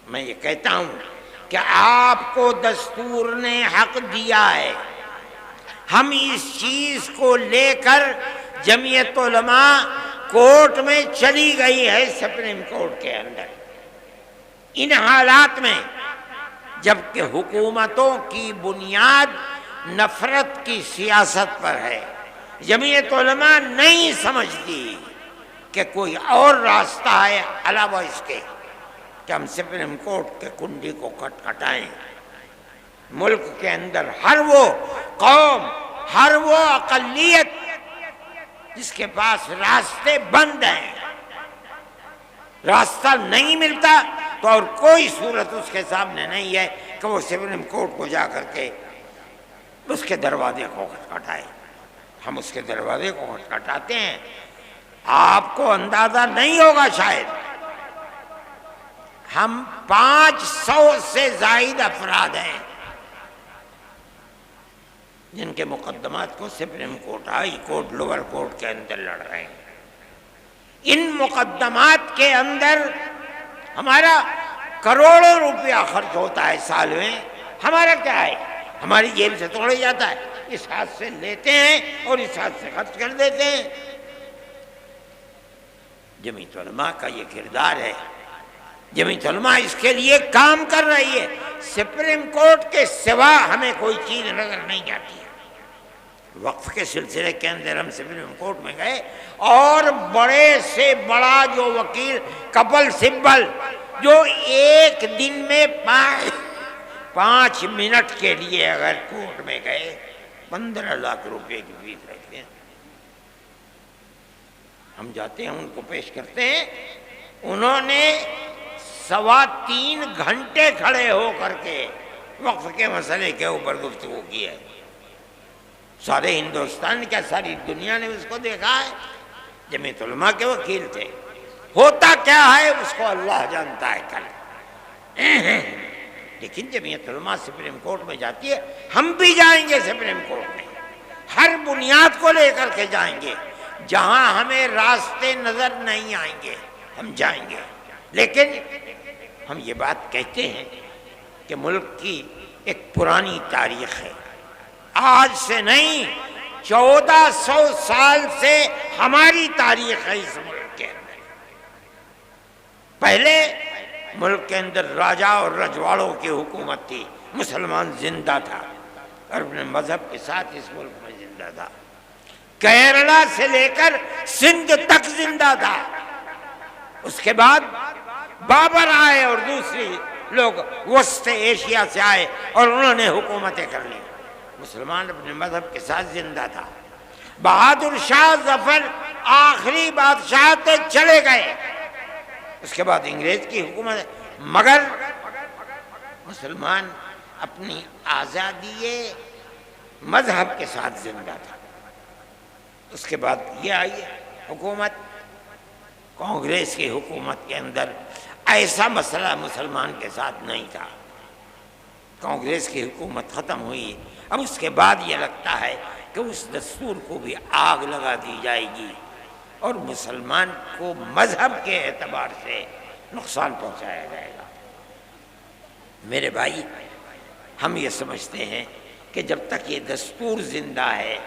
میں یہ کہتا ہوں کہ آپ کو دستور نے حق دیا ہے، ہم اس چیز کو لے کر جمعیت علماء کورٹ میں چلی گئی ہے، سپریم کورٹ کے اندر، ان حالات میں جبکہ حکومتوں کی بنیاد نفرت کی سیاست پر ہے۔ جمعیت علماء نہیں سمجھتی کہ کوئی اور راستہ ہے علاوہ اس کے کہ ہم سپریم کورٹ کے کنڈی کو کھٹکھٹائیں۔ ملک کے اندر ہر وہ قوم، ہر وہ اقلیت جس کے پاس راستے بند ہیں، راستہ نہیں ملتا، تو اور کوئی صورت اس کے سامنے نہیں ہے کہ وہ سپریم کورٹ کو جا کر کے اس کے دروازے کو کھٹکھٹائے۔ ہم اس کے دروازے کو کھٹکھٹاتے ہیں۔ آپ کو اندازہ نہیں ہوگا شاید، ہم 500 سے زائد افراد ہیں جن کے مقدمات کو supreme court, high court, lower court کے اندر لڑ رہے ہیں۔ ان مقدمات کے اندر ہمارا کروڑوں روپیہ خرچ ہوتا ہے سال میں، ہمارا کیا ہے؟ ہماری جیب سے توڑے جاتا ہے، اس ہاتھ سے لیتے ہیں اور اس ہاتھ سے خرچ کر دیتے ہیں۔ جمعیت علماء کا یہ کردار ہے، جمعیت علماء اس کے لیے کام کر رہی ہے۔ سپریم کورٹ کے سوا ہمیں کوئی چیز نظر نہیں آتی ہے۔ وقف کے سلسلے کے اندر ہم سپریم کورٹ میں گئے اور بڑے سے بڑا جو وکیل کپل سبل، جو ایک دن میں 5 منٹ کے لیے اگر کورٹ میں گئے 15 لاکھ روپے کی فیس رکھتے ہیں۔ ہم جاتے ہیں، ان کو پیش کرتے ہیں، انہوں نے 3.25 گھنٹے کھڑے ہو کر کے وقف کے مسئلے کے اوپر گفتگو کی ہے۔ سارے ہندوستان کیا ساری دنیا نے اس کو دیکھا ہے۔ جمعیت علماء کے وکیل تھے۔ ہوتا کیا ہے اس کو اللہ جانتا ہے۔ کل لیکن جمعیت علماء سپریم کورٹ میں جاتی ہے، ہم بھی جائیں گے سپریم کورٹ میں، ہر بنیاد کو لے کر کے جائیں گے، جہاں ہمیں راستے نظر نہیں آئیں گے ہم جائیں گے۔ لیکن ہم یہ بات کہتے ہیں کہ ملک کی ایک پرانی تاریخ ہے، آج سے نہیں 1400 سال سے ہماری تاریخ ہے اس ملک کے اندر۔ پہلے ملک کے اندر راجا اور رجواڑوں کی حکومت تھی، مسلمان زندہ تھا اور اپنے مذہب کے ساتھ اس ملک میں زندہ تھا، کیرلا سے لے کر سندھ تک زندہ تھا۔ اس کے بعد بابر آئے اور دوسری لوگ وسط ایشیا سے آئے اور انہوں نے حکومتیں کر لی، مسلمان اپنے مذہب کے ساتھ زندہ تھا۔ بہادر شاہ ظفر آخری بادشاہ تھے، چلے گئے، اس کے بعد انگریز کی حکومت، مگر مسلمان اپنی آزادی مذہب کے ساتھ زندہ تھا۔ اس کے بعد یہ آئی حکومت، کانگریس کی حکومت کے اندر ایسا مسئلہ مسلمان کے ساتھ نہیں تھا، کانگریس کی حکومت ختم ہوئی، اب اس کے بعد یہ لگتا ہے کہ اس دستور کو بھی آگ لگا دی جائے گی اور مسلمان کو مذہب کے اعتبار سے نقصان پہنچایا جائے گا۔ میرے بھائی، ہم یہ سمجھتے ہیں کہ جب تک یہ دستور زندہ ہے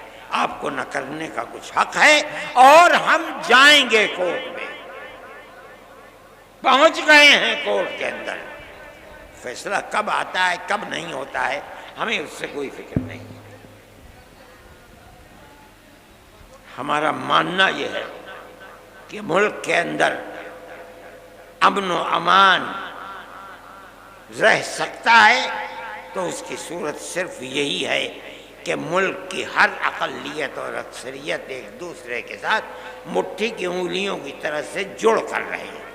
آپ کو نہ کرنے کا کچھ حق ہے، اور ہم جائیں گے کورٹ میں، پہنچ گئے ہیں کورٹ کے اندر، فیصلہ کب آتا ہے کب نہیں ہوتا ہے ہمیں اس سے کوئی فکر نہیں۔ ہمارا ماننا یہ ہے کہ ملک کے اندر امن و امان رہ سکتا ہے تو اس کی صورت صرف یہی ہے کہ ملک کی ہر اقلیت اور اکثریت ایک دوسرے کے ساتھ مٹھی کی انگلیوں کی طرح سے جڑ کر رہے ہیں۔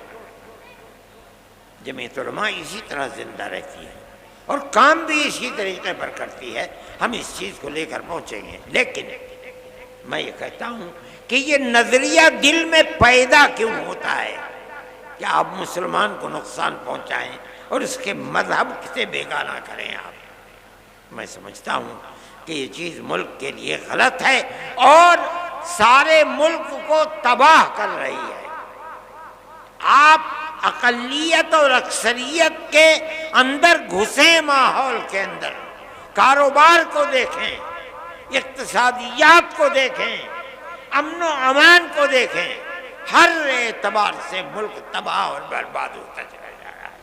جمعیت علماء اسی طرح زندہ رہتی ہے اور کام بھی اسی طریقے پر کرتی ہے، ہم اس چیز کو لے کر پہنچیں گے۔ لیکن میں یہ کہتا ہوں کہ یہ نظریہ دل میں پیدا کیوں ہوتا ہے کہ آپ مسلمان کو نقصان پہنچائیں اور اس کے مذہب سے بیگانہ کریں آپ؟ میں سمجھتا ہوں کہ یہ چیز ملک کے لیے غلط ہے اور سارے ملک کو تباہ کر رہی ہے۔ آپ اقلیت اور اکثریت کے اندر گھسیں، ماحول کے اندر کاروبار کو دیکھیں، اقتصادیات کو دیکھیں، امن و امان کو دیکھیں، ہر اعتبار سے ملک تباہ اور برباد ہوتا چلا جا رہا ہے۔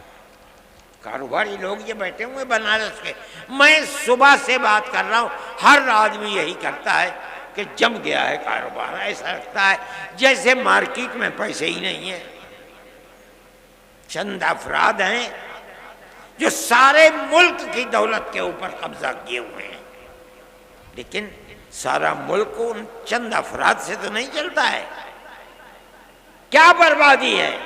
کاروباری لوگ یہ بیٹھے ہوئے بنارس کے، میں صبح سے بات کر رہا ہوں، ہر آدمی یہی کرتا ہے کہ جم گیا ہے کاروبار، ایسا لگتا ہے جیسے مارکیٹ میں پیسے ہی نہیں ہیں۔ چند افراد ہیں جو سارے ملک کی دولت کے اوپر قبضہ کیے ہوئے ہیں، لیکن سارا ملک ان چند افراد سے تو نہیں چلتا ہے۔ کیا بربادی ہے؟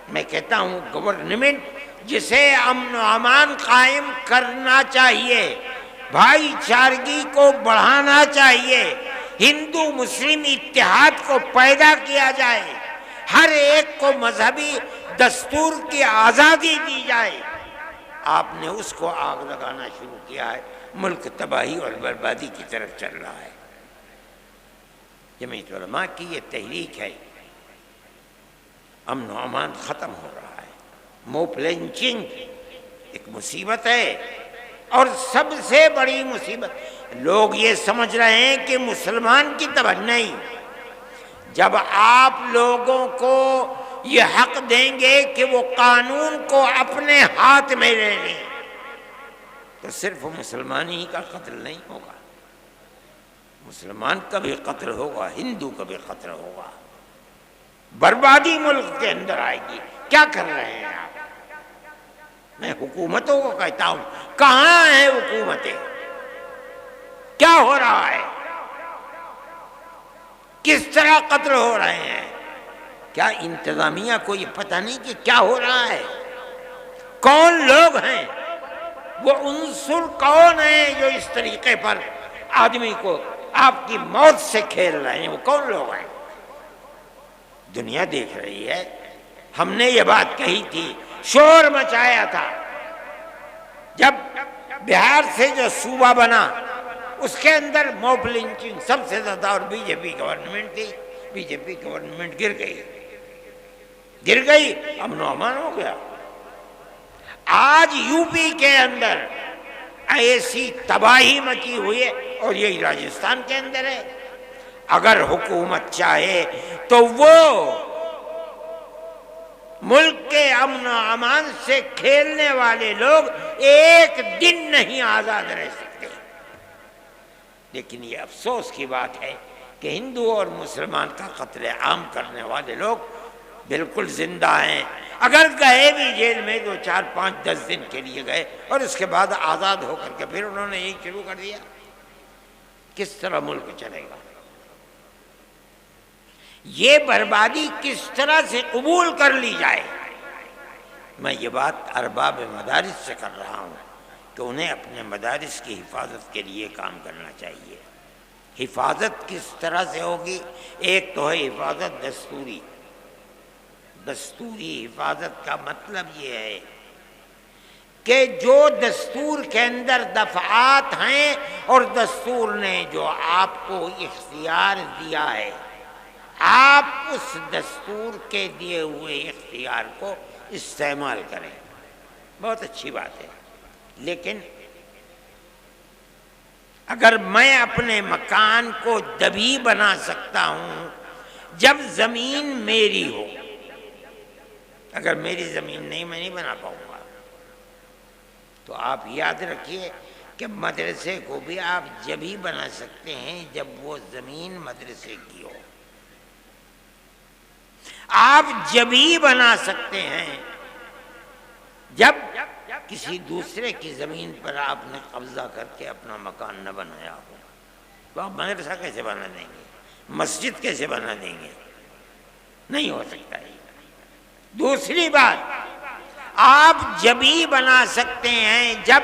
میں کہتا ہوں گورنمنٹ جسے امن و امان قائم کرنا چاہیے، بھائی چارگی کو بڑھانا چاہیے، ہندو مسلم اتحاد کو پیدا کیا جائے، ہر ایک کو مذہبی دستور کی آزادی دی جائے، آپ نے اس کو آگ لگانا شروع کیا ہے، ملک تباہی اور بربادی کی طرف چل رہا ہے۔ جمعیت علماء کی یہ تحریک ہے، امن و امان ختم ہو رہا ہے، موب لنچنگ ایک مصیبت ہے اور سب سے بڑی مصیبت لوگ یہ سمجھ رہے ہیں کہ مسلمان کی طرح نہیں، جب آپ لوگوں کو یہ حق دیں گے کہ وہ قانون کو اپنے ہاتھ میں لے لیں تو صرف مسلمان ہی کا قتل نہیں ہوگا، مسلمان کا بھی قتل ہوگا، ہندو کا بھی قتل ہوگا، بربادی ملک کے اندر آئے گی۔ کیا کر رہے ہیں آپ؟ میں حکومتوں کو کہتا ہوں، کہاں ہیں حکومتیں؟ کیا ہو رہا ہے؟ کس طرح قتل ہو رہے ہیں؟ کیا انتظامیہ کو یہ پتہ نہیں کہ کیا ہو رہا ہے؟ کون لوگ ہیں وہ عنصر، کون ہیں جو اس طریقے پر آدمی کو آپ کی موت سے کھیل رہے ہیں؟ وہ کون لوگ ہیں؟ دنیا دیکھ رہی ہے۔ ہم نے یہ بات کہی تھی شور مچایا تھا. جب بہار سے جو صوبہ بنا اس کے اندر موب لنچنگ سب سے زیادہ اور بی جے پی گورنمنٹ تھی. بی جے پی گورنمنٹ گر گئی, امن و امان ہو گیا. آج یو پی کے اندر ایسی تباہی مچی ہوئی ہے, اور یہی راجستھان کے اندر ہے. اگر حکومت چاہے تو وہ ملک کے امن و امان سے کھیلنے والے لوگ ایک دن نہیں آزاد رہ سکتے. لیکن یہ افسوس کی بات ہے کہ ہندو اور مسلمان کا قتل عام کرنے والے لوگ بالکل زندہ ہیں. اگر گئے بھی جیل میں 2 4 5 10 دن کے لیے گئے اور اس کے بعد آزاد ہو کر کے پھر انہوں نے یہی شروع کر دیا, کس طرح ملک چلے گا؟ یہ بربادی کس طرح سے قبول کر لی جائے؟ میں یہ بات ارباب مدارس سے کر رہا ہوں کہ انہیں اپنے مدارس کی حفاظت کے لیے کام کرنا چاہیے. حفاظت کس طرح سے ہوگی؟ ایک تو ہے حفاظت دستوری. دستوری حفاظت کا مطلب یہ ہے کہ جو دستور کے اندر دفعات ہیں اور دستور نے جو آپ کو اختیار دیا ہے, آپ اس دستور کے دیے ہوئے اختیار کو استعمال کریں. بہت اچھی بات ہے. لیکن اگر میں اپنے مکان کو دبی بنا سکتا ہوں جب زمین میری ہو, اگر میری زمین نہیں میں نہیں بنا پاؤں گا, تو آپ یاد رکھیے کہ مدرسے کو بھی آپ جب ہی بنا سکتے ہیں جب وہ زمین مدرسے کی ہو. آپ جب ہی بنا سکتے ہیں جب کسی دوسرے کی زمین پر آپ نے قبضہ کر کے اپنا مکان نہ بنایا ہو. تو آپ مدرسہ کیسے بنا دیں گے؟ مسجد کیسے بنا دیں گے؟ نہیں ہو سکتا ہے. دوسری بات, آپ جب ہی بنا سکتے ہیں جب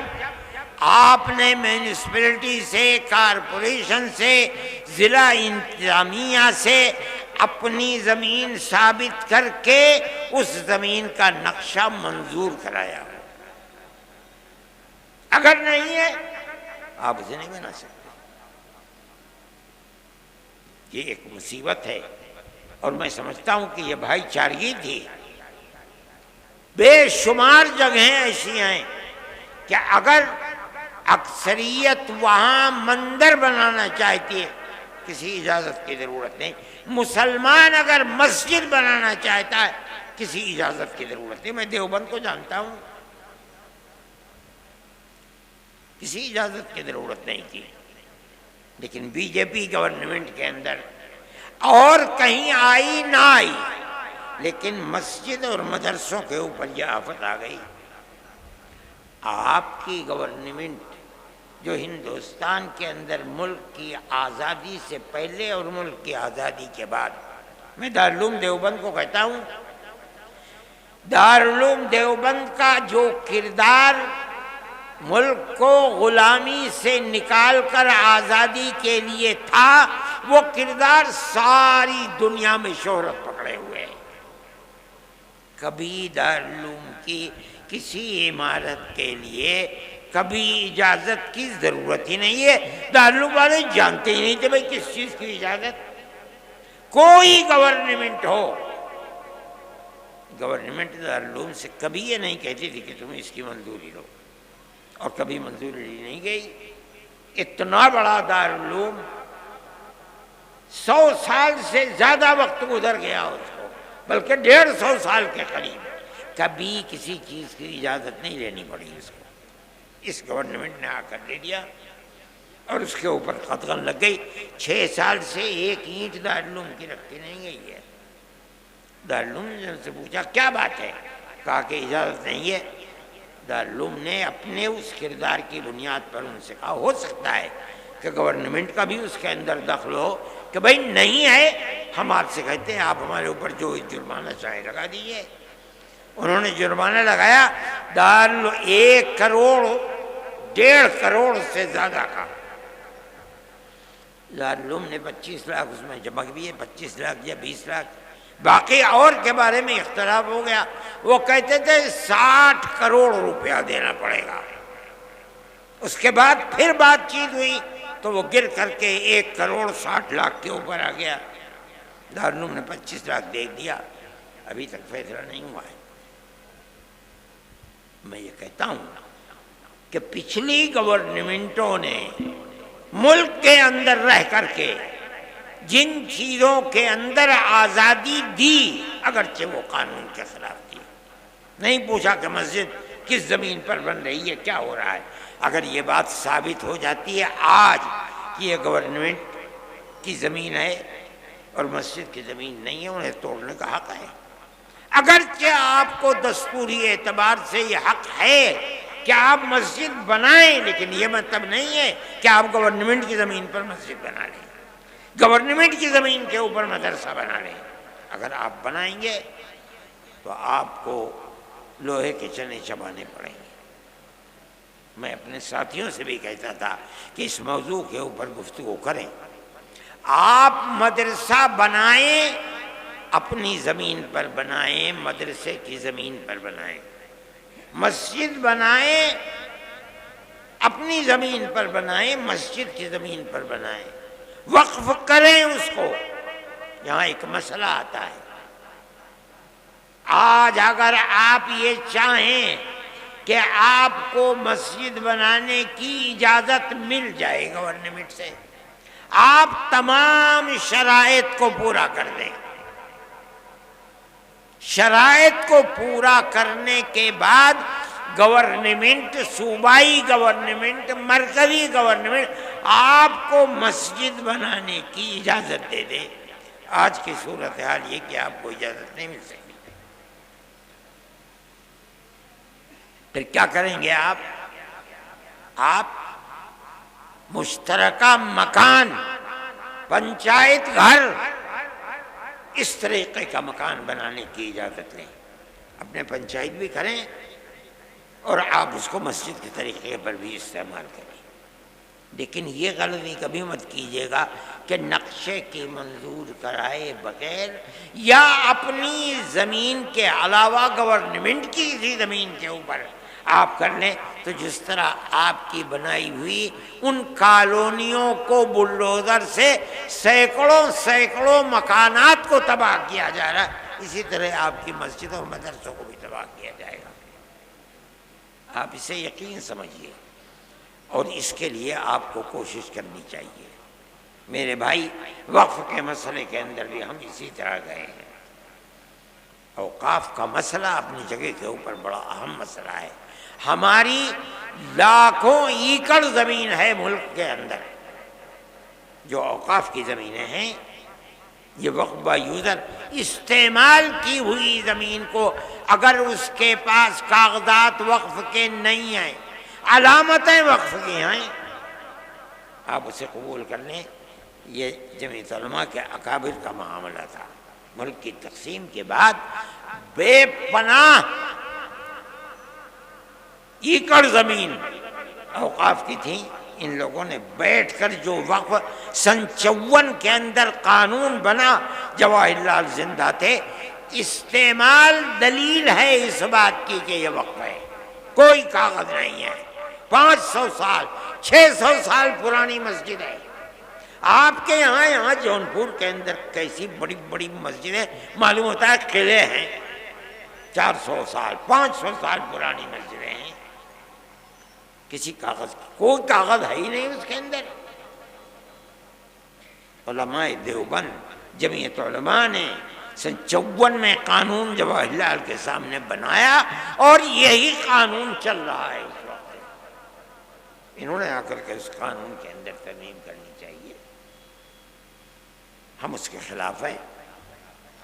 آپ نے میونسپلٹی سے, کارپوریشن سے, ضلع انتظامیہ سے اپنی زمین ثابت کر کے اس زمین کا نقشہ منظور کرایا. اگر نہیں ہے آپ اسے نہیں بنا سکتے. یہ ایک مصیبت ہے, اور میں سمجھتا ہوں کہ یہ بھائی چارگی تھی. بے شمار جگہیں ایسی ہیں کہ اگر اکثریت وہاں مندر بنانا چاہتی ہے کسی اجازت کی ضرورت نہیں. مسلمان اگر مسجد بنانا چاہتا ہے کسی اجازت کی ضرورت نہیں. میں دیوبند کو جانتا ہوں, کسی اجازت کی ضرورت نہیں تھی. لیکن بی جے پی گورنمنٹ کے اندر اور کہیں آئی نہ آئی, لیکن مسجد اور مدرسوں کے اوپر یہ آفت آ گئی. آپ کی گورنمنٹ جو ہندوستان کے اندر ملک کی آزادی سے پہلے اور ملک کی آزادی کے بعد, میں دارالعلوم دیوبند کو کہتا ہوں, دارالعلوم دیوبند کا جو کردار ملک کو غلامی سے نکال کر آزادی کے لیے تھا, وہ کردار ساری دنیا میں شہرت پکڑے ہوئے ہے. کبھی دارالعلوم کی کسی عمارت کے لیے کبھی اجازت کی ضرورت ہی نہیں ہے. دارالعلوم والے جانتے ہی نہیں تھے بھائی کس چیز کی اجازت. کوئی گورنمنٹ ہو, گورنمنٹ دارالعلوم سے کبھی یہ نہیں کہتی تھی کہ تم اس کی منظوری لو, اور کبھی منظوری لی نہیں گئی. اتنا بڑا دارالعلوم 100 سال سے زیادہ وقت گزر گیا اس کو, بلکہ 150 سال کے قریب, کبھی کسی چیز کی اجازت نہیں لینی پڑی اس کو. اس گورنمنٹ نے آ کر لے لیا اور اس کے اوپر قدغن لگ گئی. 6 سال سے ایک اینٹ دارالعلوم کی رکھی نہیں گئی ہے. دارالعلوم نے سے پوچھا کیا بات ہے, کہا کہ اجازت نہیں ہے. دارالعلوم نے اپنے اس کردار کی بنیاد پر ان سے کہا ہو سکتا ہے کہ گورنمنٹ کا بھی اس کے اندر دخل ہو کہ بھائی نہیں ہے, ہم آپ سے کہتے ہیں آپ ہمارے اوپر جو جرمانہ چاہے لگا دیجیے. انہوں نے جرمانہ لگایا 1 کروڑ 1.5 کروڑ سے زیادہ کا. دارالعلوم نے 25 لاکھ اس میں جمع کیے, 25 لاکھ یا 20 لاکھ, باقی اور کے بارے میں اختلاف ہو گیا، وہ کہتے تھے 60 کروڑ روپیہ دینا پڑے گا۔ اس کے بعد پھر بات چیت ہوئی تو وہ گر کر کے 1 کروڑ 60 لاکھ کے اوپر آ گیا۔ دارالعلوم نے 25 لاکھ دے دیا، ابھی تک فیصلہ نہیں ہوا ہے۔ میں یہ کہتا ہوں کہ پچھلی گورنمنٹوں نے ملک کے اندر رہ کر کے جن چیزوں کے اندر آزادی دی، اگرچہ وہ قانون کے خلاف تھی، نہیں پوچھا کہ مسجد کس زمین پر بن رہی ہے، کیا ہو رہا ہے۔ اگر یہ بات ثابت ہو جاتی ہے آج کہ یہ گورنمنٹ کی زمین ہے اور مسجد کی زمین نہیں ہے، انہیں توڑنے کا حق ہے۔ اگرچہ آپ کو دستوری اعتبار سے یہ حق ہے کہ آپ مسجد بنائیں، لیکن یہ مطلب نہیں ہے کہ آپ گورنمنٹ کی زمین پر مسجد بنا لیں، گورنمنٹ کی زمین کے اوپر مدرسہ بنا لیں۔ اگر آپ بنائیں گے تو آپ کو لوہے کے چنے چبانے پڑیں گے۔ میں اپنے ساتھیوں سے بھی کہتا تھا کہ اس موضوع کے اوپر گفتگو کریں۔ آپ مدرسہ بنائیں، اپنی زمین پر بنائیں، مدرسے کی زمین پر بنائیں، مسجد بنائیں، اپنی زمین پر بنائیں، مسجد کی زمین پر بنائیں، وقف کریں اس کو۔ یہاں ایک مسئلہ آتا ہے، آج اگر آپ یہ چاہیں کہ آپ کو مسجد بنانے کی اجازت مل جائے گورنمنٹ سے، آپ تمام شرائط کو پورا کر دیں۔ شرائط کو پورا کرنے کے بعد گورنمنٹ، صوبائی گورنمنٹ، مرکزی گورنمنٹ آپ کو مسجد بنانے کی اجازت دے دے۔ آج کی صورتحال یہ کہ آپ کو اجازت نہیں مل سکتی، پھر کیا کریں گے آپ مشترکہ مکان، پنچایت گھر، اس طریقے کا مکان بنانے کی اجازت لیں، اپنے پنچایت بھی کریں اور آپ اس کو مسجد کے طریقے پر بھی استعمال کریں۔ لیکن یہ غلطی کبھی مت کیجیے گا کہ نقشے کی منظور کرائے بغیر یا اپنی زمین کے علاوہ گورنمنٹ کی کسی زمین کے اوپر آپ کر لیں، تو جس طرح آپ کی بنائی ہوئی ان کالونیوں کو بلڈوزر سے سینکڑوں مکانات کو تباہ کیا جا رہا ہے، اسی طرح آپ کی مسجدوں اور مدرسوں کو بھی تباہ کیا جائے گا۔ آپ اسے یقین سمجھیے، اور اس کے لیے آپ کو کوشش کرنی چاہیے۔ میرے بھائی، وقف کے مسئلے کے اندر بھی ہم اسی طرح گئے ہیں۔ اوقاف کا مسئلہ اپنی جگہ کے اوپر بڑا اہم مسئلہ ہے۔ ہماری لاکھوں ایکڑ زمین ہے ملک کے اندر، جو اوقاف کی زمینیں ہیں، یہ وقف با یوزر استعمال کی ہوئی زمین کو اگر اس کے پاس کاغذات وقف کے نہیں ہیں، علامتیں وقف کی ہیں، آپ اسے قبول کر لیں۔ یہ جمعیت علماء کے اکابر کا معاملہ تھا۔ ملک کی تقسیم کے بعد بے پناہ ایکڑ زمین اوقاف کی تھی، ان لوگوں نے بیٹھ کر جو وقف سن 54 کے اندر قانون بنا، جواہر لال زندہ تھے، استعمال دلیل ہے اس بات کی کہ یہ وقف ہے، کوئی کاغذ نہیں ہے، 500 سال 600 سال پرانی مسجد ہے۔ آپ کے یہاں جونپور کے اندر کیسی بڑی بڑی مسجدیں، معلوم ہوتا ہے قلعے ہیں، 400 سال 500 سال پرانی مسجدیں ہیں، کسی کاغذ کی کوئی کاغذ ہے ہی نہیں اس کے اندر۔ علماء دیوبند، جمعیت علماء نے سن 54 میں قانون جواہر لال کے سامنے بنایا، اور یہی قانون چل رہا ہے اس وقت۔ انہوں نے آ کر کے اس قانون کے اندر ترمیم کرنی چاہیے۔ ہم اس کے خلاف ہیں۔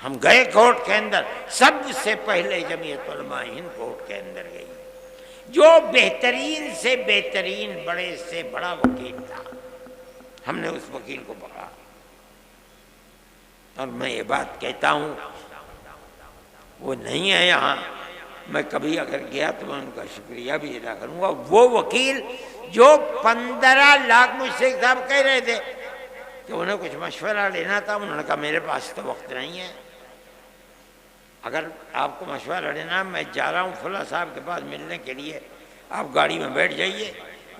ہم گئے کورٹ کے اندر، سب سے پہلے جمعیت علماء ہند کورٹ کے اندر گئی، جو بہترین سے بہترین بڑے سے بڑا وکیل تھا، ہم نے اس وکیل کو پکڑا۔ اور میں یہ بات کہتا ہوں، وہ نہیں ہے یہاں، میں کبھی اگر گیا تو میں ان کا شکریہ بھی ادا کروں گا۔ وہ وکیل جو 15 لاکھ، مجھ سے صاحب کہہ رہے تھے کہ انہیں کچھ مشورہ لینا تھا، انہوں نے کہا میرے پاس تو وقت نہیں ہے، اگر آپ کو مشورہ لینا میں جا رہا ہوں فلاں صاحب کے پاس ملنے کے لیے، آپ گاڑی میں بیٹھ جائیے۔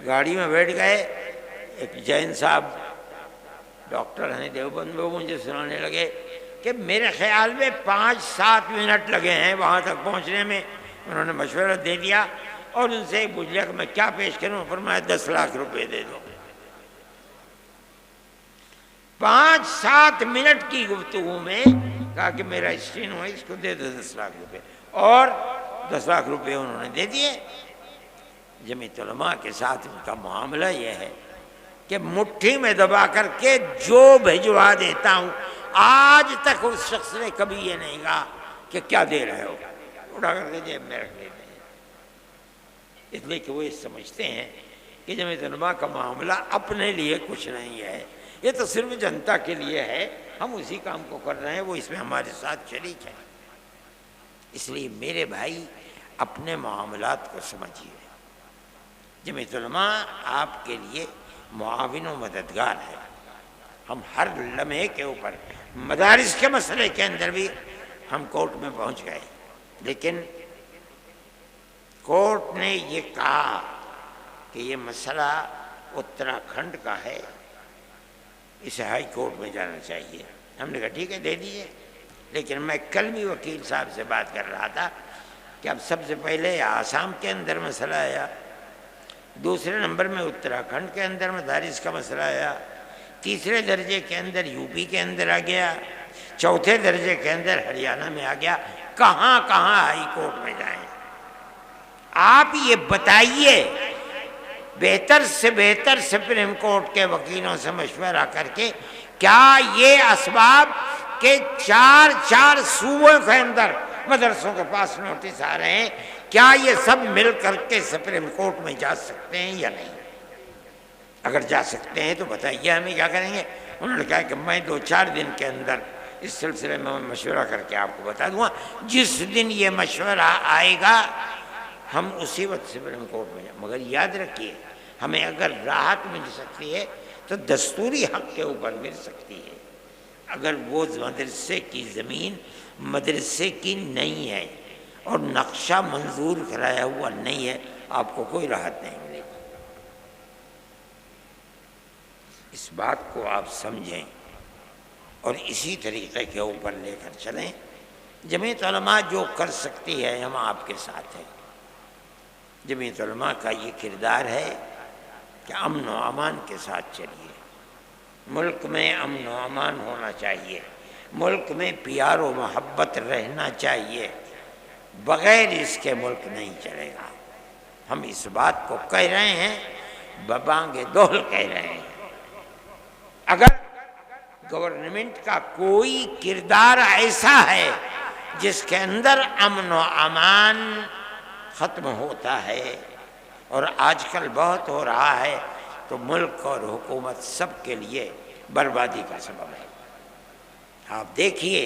گاڑی میں بیٹھ گئے، ایک جین صاحب ڈاکٹر ہیں دیوبند، وہ مجھے سنانے لگے کہ میرے خیال میں 5-7 منٹ لگے ہیں وہاں تک پہنچنے میں۔ انہوں نے مشورہ دے دیا اور ان سے پوچھ لیا کہ میں کیا پیش کروں، فرمایا 10 لاکھ روپے دے دو۔ 5-7 منٹ کی گفتگو میں کہا کہ میرا اسٹین ہوا، اس کو دے دو 10 لاکھ روپے، اور 10 لاکھ روپے انہوں نے دے دیے۔ جمعیت علماء کے ساتھ ان کا معاملہ یہ ہے کہ مٹھی میں دبا کر کے جو بھجوا دیتا ہوں، آج تک اس شخص نے کبھی یہ نہیں کہا کہ کیا دے رہے ہو، اٹھا کر کے جیب میں رکھ لیتے ہیں، اس لیے کہ وہ یہ سمجھتے ہیں کہ جمعیت علماء کا معاملہ اپنے لیے کچھ نہیں ہے، یہ تو صرف جنتا کے لیے ہے، ہم اسی کام کو کر رہے ہیں، وہ اس میں ہمارے ساتھ شریک ہیں۔ اس لیے میرے بھائی اپنے معاملات کو سمجھیے۔ جمعیت علماء آپ کے لیے معاون و مددگار ہے۔ ہم ہر لمحے کے اوپر مدارس کے مسئلے کے اندر بھی ہم کورٹ میں پہنچ گئے، لیکن کورٹ نے یہ کہا کہ یہ مسئلہ اتراکھنڈ کا ہے، اسے ہائی کورٹ میں جانا چاہیے۔ ہم نے کہا ٹھیک ہے دے دیجیے، لیکن میں کل بھی وکیل صاحب سے بات کر رہا تھا کہ اب سب سے پہلے آسام کے اندر مسئلہ آیا، دوسرے نمبر میں اتراکھنڈ کے اندر مدارس کا مسئلہ آیا، تیسرے درجے کے اندر یو پی کے اندر آ گیا، چوتھے درجے کے اندر ہریانہ میں آ گیا، کہاں کہاں ہائی کورٹ میں جائیں؟ آپ یہ بتائیے، بہتر سے بہتر سپریم کورٹ کے وکیلوں سے مشورہ کر کے کیا یہ اسباب کہ 4 صوبوں کے اندر مدرسوں کے پاس نوٹس آ رہے ہیں، کیا یہ سب مل کر کے سپریم کورٹ میں جا سکتے ہیں یا نہیں؟ اگر جا سکتے ہیں تو بتائیے ہمیں کیا کریں گے۔ انہوں نے کہا کہ میں 2-4 دن کے اندر اس سلسلے میں مشورہ کر کے آپ کو بتا دوں گا، جس دن یہ مشورہ آئے گا ہم اسی وقت سپریم کورٹ میں جائیں۔ مگر یاد رکھیے، ہمیں اگر راحت مل سکتی ہے تو دستوری حق کے اوپر مل سکتی ہے۔ اگر وہ مدرسے کی زمین مدرسے کی نہیں ہے اور نقشہ منظور کرایا ہوا نہیں ہے، آپ کو کوئی راحت نہیں ملے گی۔ اس بات کو آپ سمجھیں اور اسی طریقے کے اوپر لے کر چلیں۔ جمعیت علماء جو کر سکتی ہے ہم آپ کے ساتھ ہیں۔ جمعیت علماء کا یہ کردار ہے کہ امن و امان کے ساتھ چلیے، ملک میں امن و امان ہونا چاہیے، ملک میں پیار و محبت رہنا چاہیے، بغیر اس کے ملک نہیں چلے گا۔ ہم اس بات کو کہہ رہے ہیں، ببانگ دہل کہہ رہے ہیں۔ اگر گورنمنٹ کا کوئی کردار ایسا ہے جس کے اندر امن و امان ختم ہوتا ہے، اور آج کل بہت ہو رہا ہے، تو ملک اور حکومت سب کے لیے بربادی کا سبب ہے۔ آپ دیکھیے،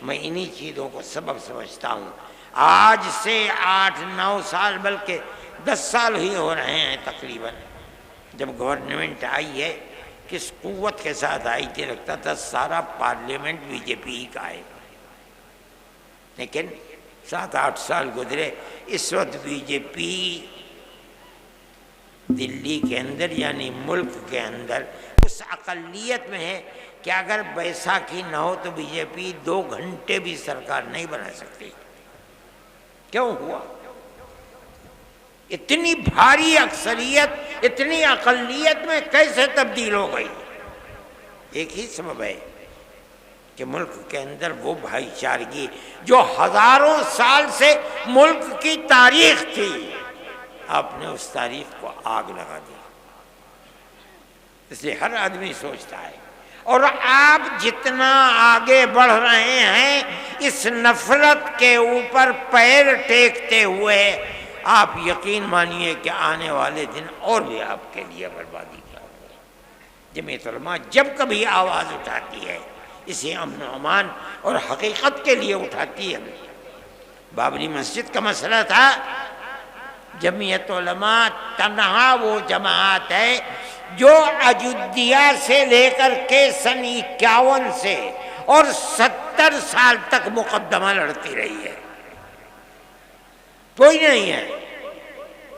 میں انہی چیزوں کو سبب سمجھتا ہوں۔ آج سے 8-9 سال بلکہ 10 سال ہی ہو رہے ہیں تقریباً جب گورنمنٹ آئی ہے، کس قوت کے ساتھ آئی تھی، لگتا تھا سارا پارلیمنٹ بی جے پی کا ہے، لیکن 7-8 سال گزرے، اس وقت بی جے پی دلی کے اندر یعنی ملک کے اندر اس اقلیت میں ہے کہ اگر بیساکھی نہ ہو تو بی جے پی 2 گھنٹے بھی سرکار نہیں بنا سکتی۔ کیوں ہوا؟ اتنی بھاری اکثریت اتنی اقلیت میں کیسے تبدیل ہو گئی؟ ایک ہی سبب ہے کہ ملک کے اندر وہ بھائی چارگی جو ہزاروں سال سے ملک کی تاریخ تھی، آپ نے اس تاریخ کو آگ لگا دی۔ اس لیے ہر آدمی سوچتا ہے، اور آپ جتنا آگے بڑھ رہے ہیں اس نفرت کے اوپر پیر ٹیکتے ہوئے، آپ یقین مانیے کہ آنے والے دن اور بھی آپ کے لیے بربادی کا ہوگا۔ جمعیت علماء جب کبھی آواز اٹھاتی ہے اسے امن و امان اور حقیقت کے لیے اٹھاتی ہے۔ بابری مسجد کا مسئلہ تھا، جمعیت علماء تنہا وہ جماعت ہے جو ایودھیا سے لے کر کے سن 51 سے اور 70 70 سال تک مقدمہ لڑتی رہی ہے، کوئی نہیں ہے۔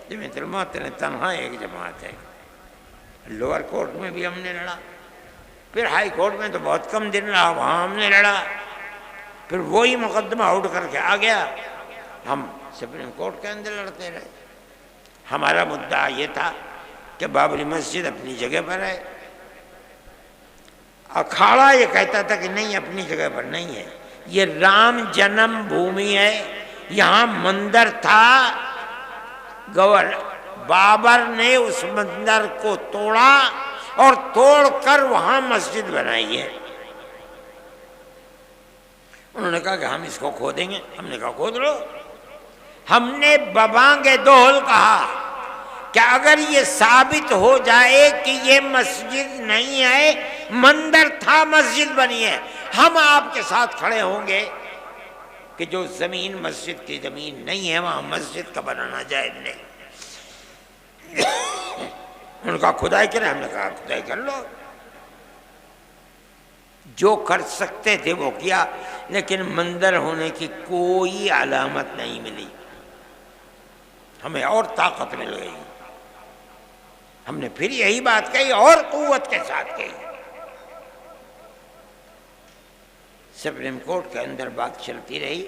جمعیت علماء تنہا ایک جماعت ہے۔ لوور کورٹ میں بھی ہم نے لڑا، پھر ہائی کورٹ میں تو بہت کم دن رہا، وہاں ہم نے لڑا، پھر وہی مقدمہ آؤٹ کر کے آ گیا، ہم سپریم کورٹ کے اندر لڑتے رہے۔ ہمارا مدعا یہ تھا کہ بابری مسجد اپنی جگہ پر ہے، اکھاڑا یہ کہتا تھا کہ نہیں اپنی جگہ پر نہیں ہے، یہ رام جنم بھومی ہے، یہاں مندر تھا، بابر نے اس مندر کو توڑا اور توڑ کر وہاں مسجد بنائی ہے۔ انہوں نے کہا کہ ہم اس کو کھودیں گے، ہم نے کہا کھود لو۔ ہم نے ببانگ دہل کہا کہ اگر یہ ثابت ہو جائے کہ یہ مسجد نہیں ہے، مندر تھا، مسجد بنی ہے، ہم آپ کے ساتھ کھڑے ہوں گے کہ جو زمین مسجد کی زمین نہیں ہے وہاں مسجد کا بنانا جائز نہیں۔ انہوں نے کہا کھدائی کریں، ہم نے کہا کھدائی کر لو۔ جو کر سکتے تھے وہ کیا، لیکن مندر ہونے کی کوئی علامت نہیں ملی، ہمیں اور طاقت مل گئی۔ ہم نے پھر یہی بات کہی اور قوت کے ساتھ کہی۔ سپریم کورٹ کے اندر بات چلتی رہی،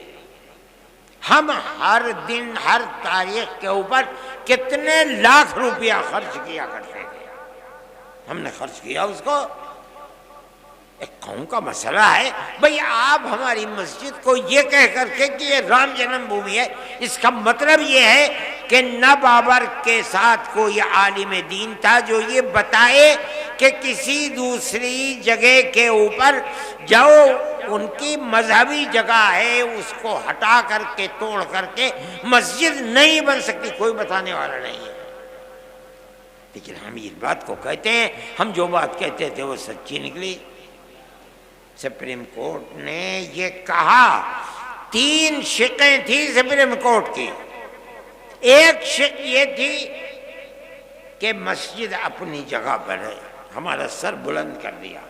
ہم ہر دن ہر تاریخ کے اوپر کتنے لاکھ روپیہ خرچ کیا کرتے تھے، ہم نے خرچ کیا اس کو۔ ایک قوم کا مسئلہ ہے، بھئی آپ ہماری مسجد کو یہ کہہ کر کے کہ یہ رام جنم بھومی ہے، اس کا مطلب یہ ہے کہ نہ بابر کے ساتھ کوئی عالم دین تھا جو یہ بتائے کہ کسی دوسری جگہ کے اوپر جاؤ، ان کی مذہبی جگہ ہے، اس کو ہٹا کر کے توڑ کر کے مسجد نہیں بن سکتی، کوئی بتانے والا نہیں ہے۔ لیکن ہم اس بات کو کہتے ہیں، ہم جو بات کہتے تھے وہ سچی نکلی۔ سپریم کورٹ نے یہ کہا، 3 شقیں تھی سپریم کورٹ کی، ایک شق یہ تھی کہ مسجد اپنی جگہ پر ہے، ہمارا سر بلند کر دیا۔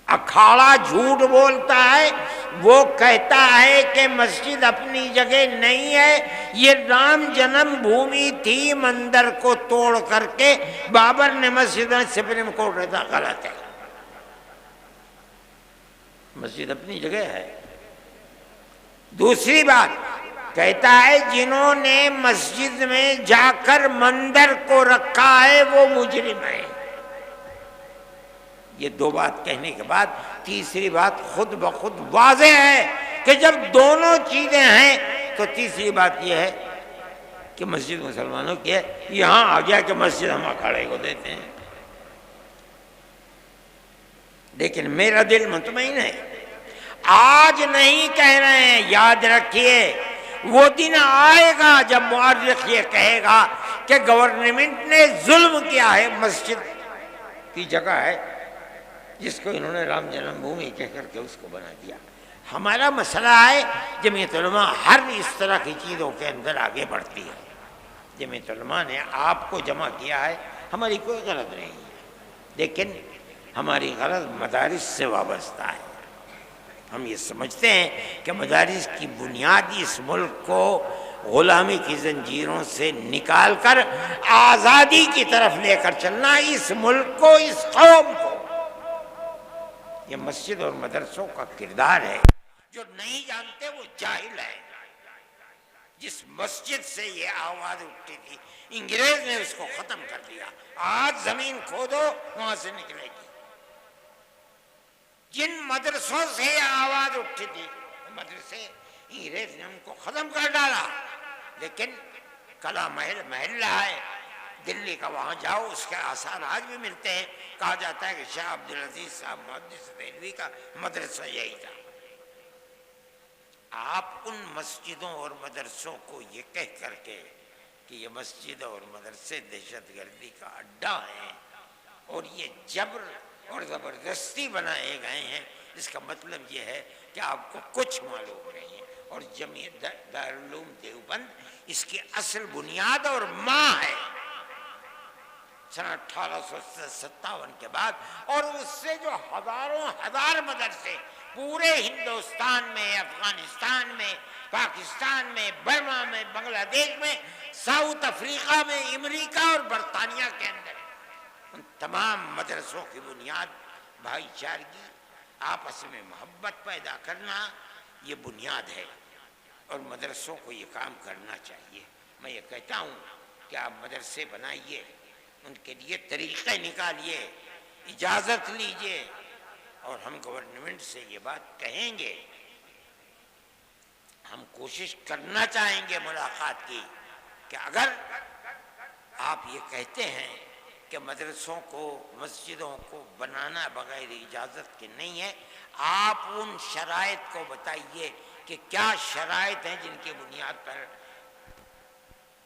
اکھاڑا جھوٹ بولتا ہے، وہ کہتا ہے کہ مسجد اپنی جگہ نہیں ہے، یہ رام جنم بھومی تھی، مندر کو توڑ کر کے بابر نے مسجد، سپریم کورٹ کہتا غلط ہے، مسجد اپنی جگہ ہے۔ دوسری بات کہتا ہے جنہوں نے مسجد میں جا کر مندر کو رکھا ہے وہ مجرم ہے۔ یہ 2 بات کہنے کے بعد تیسری بات خود بخود واضح ہے کہ جب دونوں چیزیں ہیں تو تیسری بات یہ ہے کہ مسجد مسلمانوں کی ہے، یہاں آ گیا کہ مسجد ہم اکھاڑے کو دیتے ہیں۔ لیکن میرا دل مطمئن ہے، آج نہیں کہہ رہے ہیں، یاد رکھیے وہ دن آئے گا جب مورخ یہ کہے گا کہ گورنمنٹ نے ظلم کیا ہے، مسجد کی جگہ ہے جس کو انہوں نے رام جنم بھومی کہہ کر کے اس کو بنا دیا۔ ہمارا مسئلہ ہے، جمعیت علماء ہر اس طرح کی چیزوں کے اندر آگے بڑھتی ہے۔ جمعیت علماء نے آپ کو جمع کیا ہے، ہماری کوئی غرض نہیں ہے، لیکن ہماری غرض مدارس سے وابستہ ہے۔ ہم یہ سمجھتے ہیں کہ مدارس کی بنیاد اس ملک کو غلامی کی زنجیروں سے نکال کر آزادی کی طرف لے کر چلنا، اس ملک کو، اس قوم کو۔ یہ مسجد اور مدرسوں کا کردار ہے، جو نہیں جانتے وہ جاہل ہے۔ جس مسجد سے یہ آواز اٹھتی تھی انگریز نے اس کو ختم کر دیا، آج زمین کھودو وہاں سے نکلے گی۔ جن مدرسوں سے یہ آواز اٹھتی تھی مدرسے، انگریز نے ان کو ختم کر ڈالا، لیکن کلا محل محلہ ہے دلی کا، وہاں جاؤ اس کے آثار آج بھی ملتے ہیں۔ کہا جاتا ہے کہ شاہ عبدالعزیز صاحب محدث دہلوی کا مدرسہ یہی تھا۔ آپ ان مسجدوں اور مدرسوں کو یہ کہہ کر کے کہ یہ مسجد اور مدرسے دہشت گردی کا اڈا ہیں اور یہ جبر اور زبردستی بنائے گئے ہیں، اس کا مطلب یہ ہے کہ آپ کو کچھ معلوم نہیں ہے۔ اور جمعیت دارالعلوم دیوبند اس کی اصل بنیاد اور ماں ہے، سن 1857 کے بعد، اور اس سے جو ہزاروں ہزار مدرسے پورے ہندوستان میں، افغانستان میں، پاکستان میں، برما میں، بنگلہ دیش میں، ساؤتھ افریقہ میں، امریکہ اور برطانیہ کے اندر ان تمام مدرسوں کی بنیاد بھائی چارگی، آپس میں محبت پیدا کرنا، یہ بنیاد ہے، اور مدرسوں کو یہ کام کرنا چاہیے۔ میں یہ کہتا ہوں کہ آپ مدرسے بنائیے، ان کے لیے طریقے نکالیے، اجازت لیجئے، اور ہم گورنمنٹ سے یہ بات کہیں گے، ہم کوشش کرنا چاہیں گے ملاقات کی، کہ اگر آپ یہ کہتے ہیں کہ مدرسوں کو، مسجدوں کو بنانا بغیر اجازت کے نہیں ہے، آپ ان شرائط کو بتائیے کہ کیا شرائط ہیں جن کی بنیاد پر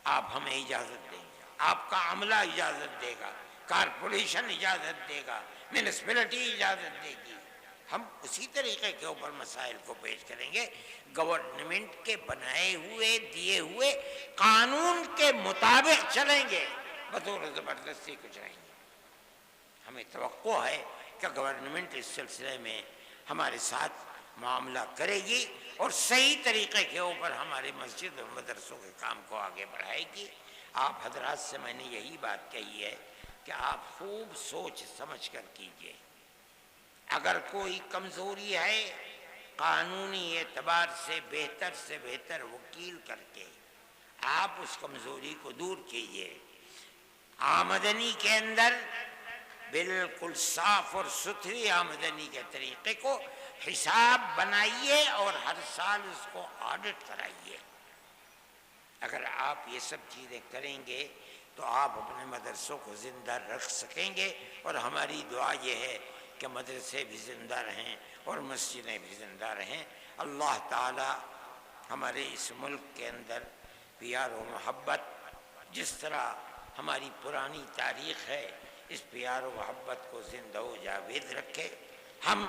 آپ ہمیں اجازت دیں گے۔ آپ کا عملہ اجازت دے گا، کارپوریشن اجازت دے گا، میونسپلٹی اجازت دے گی، ہم اسی طریقے کے اوپر مسائل کو پیش کریں گے، گورنمنٹ کے بنائے ہوئے دیے ہوئے قانون کے مطابق چلیں گے، بطور زبردستی کچھ نہیں۔ ہمیں توقع ہے کہ گورنمنٹ اس سلسلے میں ہمارے ساتھ معاملہ کرے گی اور صحیح طریقے کے اوپر ہمارے مسجد اور مدرسوں کے کام کو آگے بڑھائے گی۔ آپ حضرات سے میں نے یہی بات کہی ہے کہ آپ خوب سوچ سمجھ کر کیجئے، اگر کوئی کمزوری ہے قانونی اعتبار سے بہتر وکیل کر کے آپ اس کمزوری کو دور کیجئے۔ آمدنی کے اندر بالکل صاف اور ستھری آمدنی کے طریقے کو حساب بنائیے اور ہر سال اس کو آڈٹ کرائیے۔ اگر آپ یہ سب چیزیں کریں گے تو آپ اپنے مدرسوں کو زندہ رکھ سکیں گے، اور ہماری دعا یہ ہے کہ مدرسے بھی زندہ رہیں اور مسجدیں بھی زندہ رہیں۔ اللہ تعالی ہمارے اس ملک کے اندر پیار و محبت، جس طرح ہماری پرانی تاریخ ہے، اس پیار و محبت کو زندہ و جاوید رکھے۔ ہم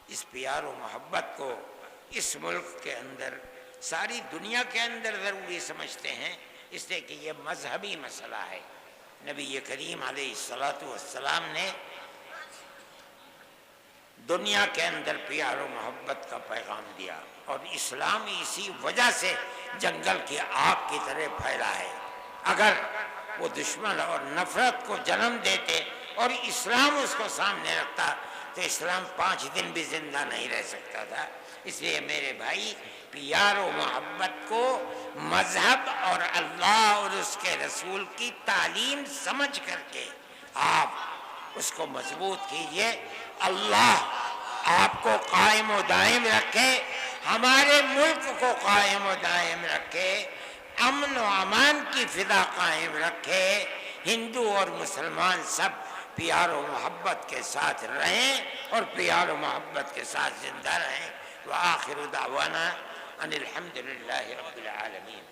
اس پیار و محبت کو اس ملک کے اندر، ساری دنیا کے اندر ضروری سمجھتے ہیں، اس لیے کہ یہ مذہبی مسئلہ ہے۔ نبی کریم علیہ السلام نے دنیا کے اندر پیار و محبت کا پیغام دیا، اور اسلام اسی وجہ سے جنگل کی آگ کی طرح پھیلا ہے۔ اگر وہ دشمن اور نفرت کو جنم دیتے اور اسلام اس کو سامنے رکھتا تو اسلام 5 دن بھی زندہ نہیں رہ سکتا تھا۔ اس لیے میرے بھائی، پیار و محبت کو مذہب اور اللہ اور اس کے رسول کی تعلیم سمجھ کر کے آپ اس کو مضبوط کیجئے۔ اللہ آپ کو قائم و دائم رکھے، ہمارے ملک کو قائم و دائم رکھے، امن و امان کی فضا قائم رکھے، ہندو اور مسلمان سب پیار و محبت کے ساتھ رہیں اور پیار و محبت کے ساتھ زندہ رہیں۔ وآخر دعوانا ان الحمد للہ رب العالمین۔